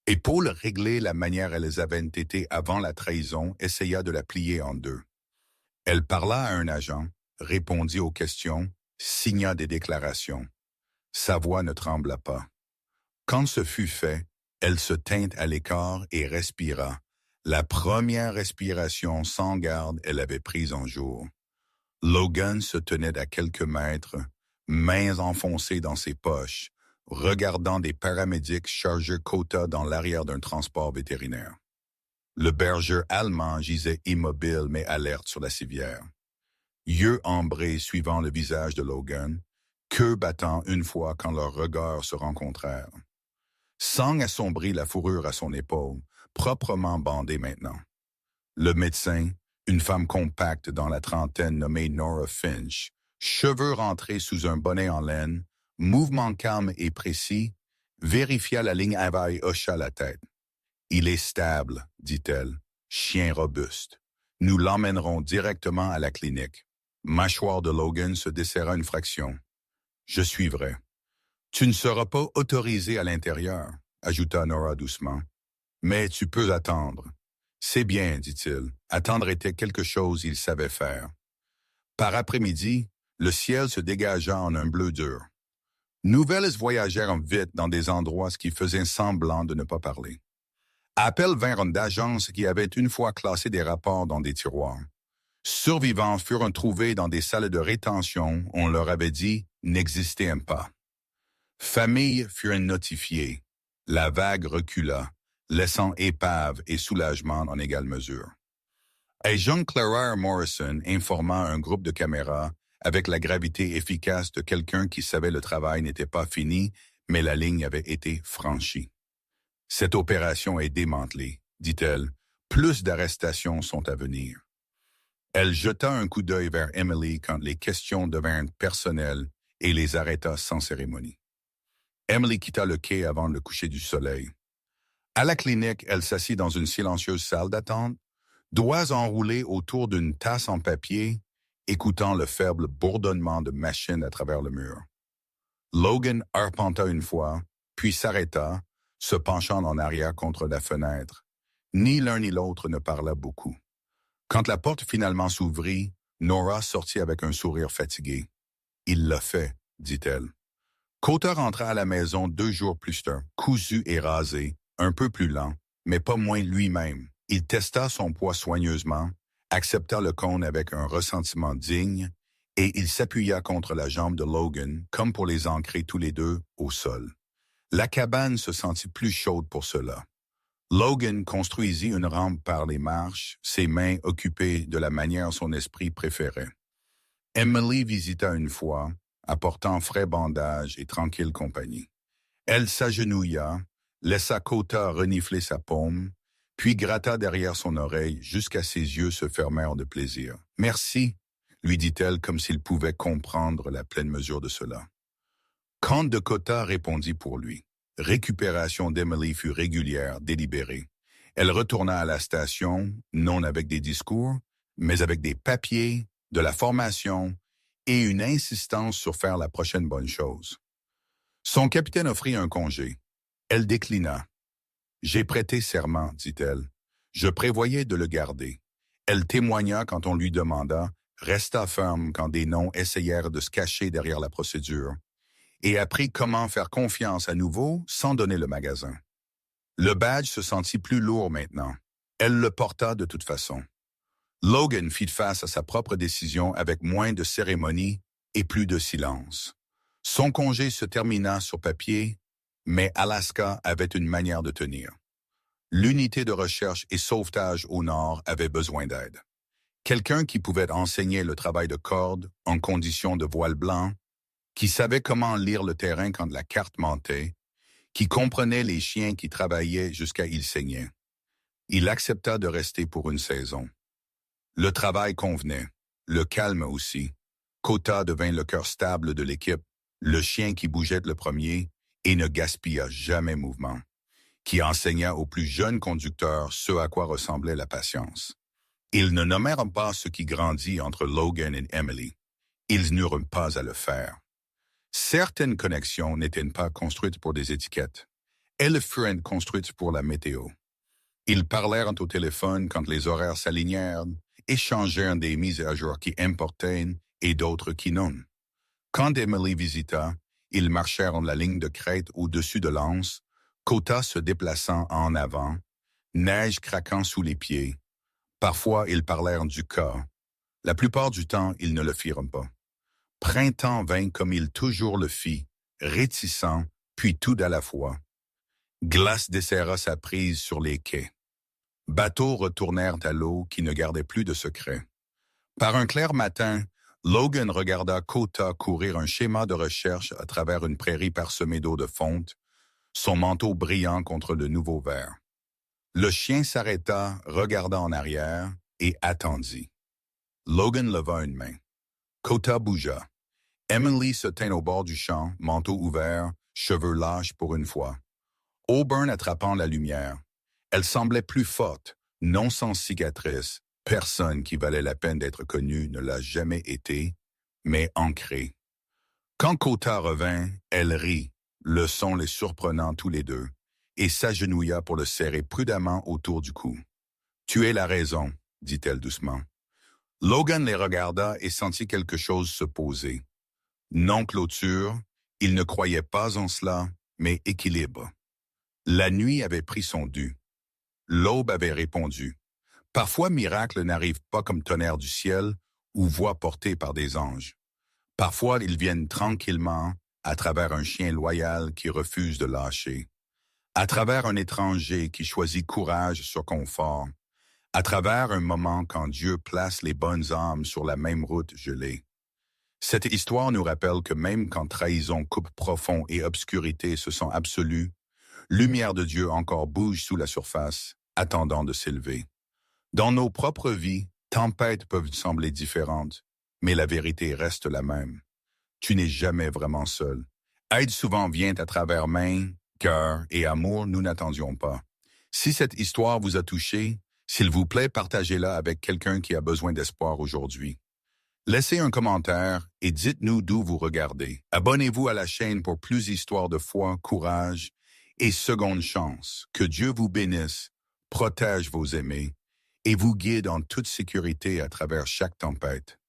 Épaules réglées la manière elles avaient été avant la trahison, essaya de la plier en deux. Elle parla à un agent, répondit aux questions, signa des déclarations. Sa voix ne trembla pas. Quand ce fut fait, elle se tint à l'écart et respira. La première respiration sans garde elle avait prise en jour. Logan se tenait à quelques mètres, mains enfoncées dans ses poches, regardant des paramédics charger Kota dans l'arrière d'un transport vétérinaire. Le berger allemand gisait immobile mais alerte sur la civière. Yeux ambrés suivant le visage de Logan, queue battant une fois quand leurs regards se rencontrèrent. Sang assombrit la fourrure à son épaule, proprement bandée maintenant. Le médecin, une femme compacte dans la trentaine nommée Nora Finch, cheveux rentrés sous un bonnet en laine, mouvement calme et précis, vérifia la ligne avant et hocha la tête. « Il est stable, dit-elle, chien robuste. Nous l'emmènerons directement à la clinique. » Mâchoire de Logan se desserra une fraction. « Je suivrai. »« Tu ne seras pas autorisé à l'intérieur, » ajouta Nora doucement. « Mais tu peux attendre. »« C'est bien, dit-il. Attendre était quelque chose il savait faire. » Par après-midi, le ciel se dégagea en un bleu dur. Nouvelles voyagèrent vite dans des endroits qui faisaient semblant de ne pas parler. Appels vinrent d'agences qui avaient une fois classé des rapports dans des tiroirs. Survivants furent trouvés dans des salles de rétention, on leur avait dit n'existaient pas. Familles furent notifiées. La vague recula, laissant épave et soulagement en égale mesure. Agent Clara Morrison informa un groupe de caméras avec la gravité efficace de quelqu'un qui savait le travail n'était pas fini, mais la ligne avait été franchie. « Cette opération est démantelée, » dit-elle. « Plus d'arrestations sont à venir. » Elle jeta un coup d'œil vers Emily quand les questions devinrent personnelles et les arrêta sans cérémonie. Emily quitta le quai avant le coucher du soleil. À la clinique, elle s'assit dans une silencieuse salle d'attente, doigts enroulés autour d'une tasse en papier, écoutant le faible bourdonnement de machines à travers le mur. Logan arpenta une fois, puis s'arrêta, se penchant en arrière contre la fenêtre. Ni l'un ni l'autre ne parla beaucoup. Quand la porte finalement s'ouvrit, Nora sortit avec un sourire fatigué. « Il l'a fait, » dit-elle. Kota rentra à la maison 2 jours plus tard, cousu et rasé, un peu plus lent, mais pas moins lui-même. Il testa son poids soigneusement, accepta le cône avec un ressentiment digne, et il s'appuya contre la jambe de Logan, comme pour les ancrer tous les deux au sol. La cabane se sentit plus chaude pour cela. Logan construisit une rampe par les marches, ses mains occupées de la manière son esprit préférait. Emily visita une fois, apportant frais bandages et tranquille compagnie. Elle s'agenouilla, laissa Kota renifler sa paume, puis gratta derrière son oreille jusqu'à ses yeux se fermèrent de plaisir. « Merci », lui dit-elle comme s'il pouvait comprendre la pleine mesure de cela. Quand de Kota répondit pour lui. Récupération d'Emily fut régulière, délibérée. Elle retourna à la station, non avec des discours, mais avec des papiers, de la formation et une insistance sur faire la prochaine bonne chose. Son capitaine offrit un congé. Elle déclina. « J'ai prêté serment, dit-elle. Je prévoyais de le garder. » Elle témoigna quand on lui demanda, resta ferme quand des noms essayèrent de se cacher derrière la procédure, et apprit comment faire confiance à nouveau sans donner le magasin. Le badge se sentit plus lourd maintenant. Elle le porta de toute façon. Logan fit face à sa propre décision avec moins de cérémonie et plus de silence. Son congé se termina sur papier, mais Alaska avait une manière de tenir. L'unité de recherche et sauvetage au nord avait besoin d'aide. Quelqu'un qui pouvait enseigner le travail de corde en conditions de voile blanc, qui savait comment lire le terrain quand la carte mentait, qui comprenait les chiens qui travaillaient jusqu'à ils saignaient. Il accepta de rester pour une saison. Le travail convenait, le calme aussi. Kota devint le cœur stable de l'équipe, le chien qui bougeait le premier et ne gaspilla jamais mouvement, qui enseigna aux plus jeunes conducteurs ce à quoi ressemblait la patience. Ils ne nommèrent pas ce qui grandit entre Logan et Emily. Ils n'eurent pas à le faire. Certaines connexions n'étaient pas construites pour des étiquettes. Elles furent construites pour la météo. Ils parlèrent au téléphone quand les horaires s'alignèrent, échangèrent des mises à jour qui importaient et d'autres qui non. Quand Emily visita, ils marchèrent en la ligne de crête au-dessus de l'anse, Kota se déplaçant en avant, neige craquant sous les pieds. Parfois, ils parlèrent du cas. La plupart du temps, ils ne le firent pas. Printemps vint comme il toujours le fit, réticent, puis tout à la fois. Glace desserra sa prise sur les quais. Bateaux retournèrent à l'eau qui ne gardait plus de secret. Par un clair matin, Logan regarda Kota courir un schéma de recherche à travers une prairie parsemée d'eau de fonte, son manteau brillant contre le nouveau vert. Le chien s'arrêta, regarda en arrière et attendit. Logan leva une main. Kota bougea. Emily se tint au bord du champ, manteau ouvert, cheveux lâches pour une fois. Auburn attrapant la lumière. Elle semblait plus forte, non sans cicatrice. Personne qui valait la peine d'être connu ne l'a jamais été, mais ancrée. Quand Kota revint, elle rit, le son les surprenant tous les deux, et s'agenouilla pour le serrer prudemment autour du cou. « Tu es la raison, » dit-elle doucement. Logan les regarda et sentit quelque chose se poser. Non clôture, il ne croyait pas en cela, mais équilibre. La nuit avait pris son dû. L'aube avait répondu. Parfois, miracle n'arrive pas comme tonnerre du ciel ou voix portée par des anges. Parfois, ils viennent tranquillement à travers un chien loyal qui refuse de lâcher, à travers un étranger qui choisit courage sur confort, à travers un moment quand Dieu place les bonnes âmes sur la même route gelée. Cette histoire nous rappelle que même quand trahison, coupe profond et obscurité se sont absolues, lumière de Dieu encore bouge sous la surface, attendant de s'élever. Dans nos propres vies, tempêtes peuvent sembler différentes, mais la vérité reste la même. Tu n'es jamais vraiment seul. Aide souvent vient à travers main, cœur et amour, nous n'attendions pas. Si cette histoire vous a touché, s'il vous plaît, partagez-la avec quelqu'un qui a besoin d'espoir aujourd'hui. Laissez un commentaire et dites-nous d'où vous regardez. Abonnez-vous à la chaîne pour plus d'histoires de foi, courage et seconde chance. Que Dieu vous bénisse, protège vos aimés et vous guide en toute sécurité à travers chaque tempête.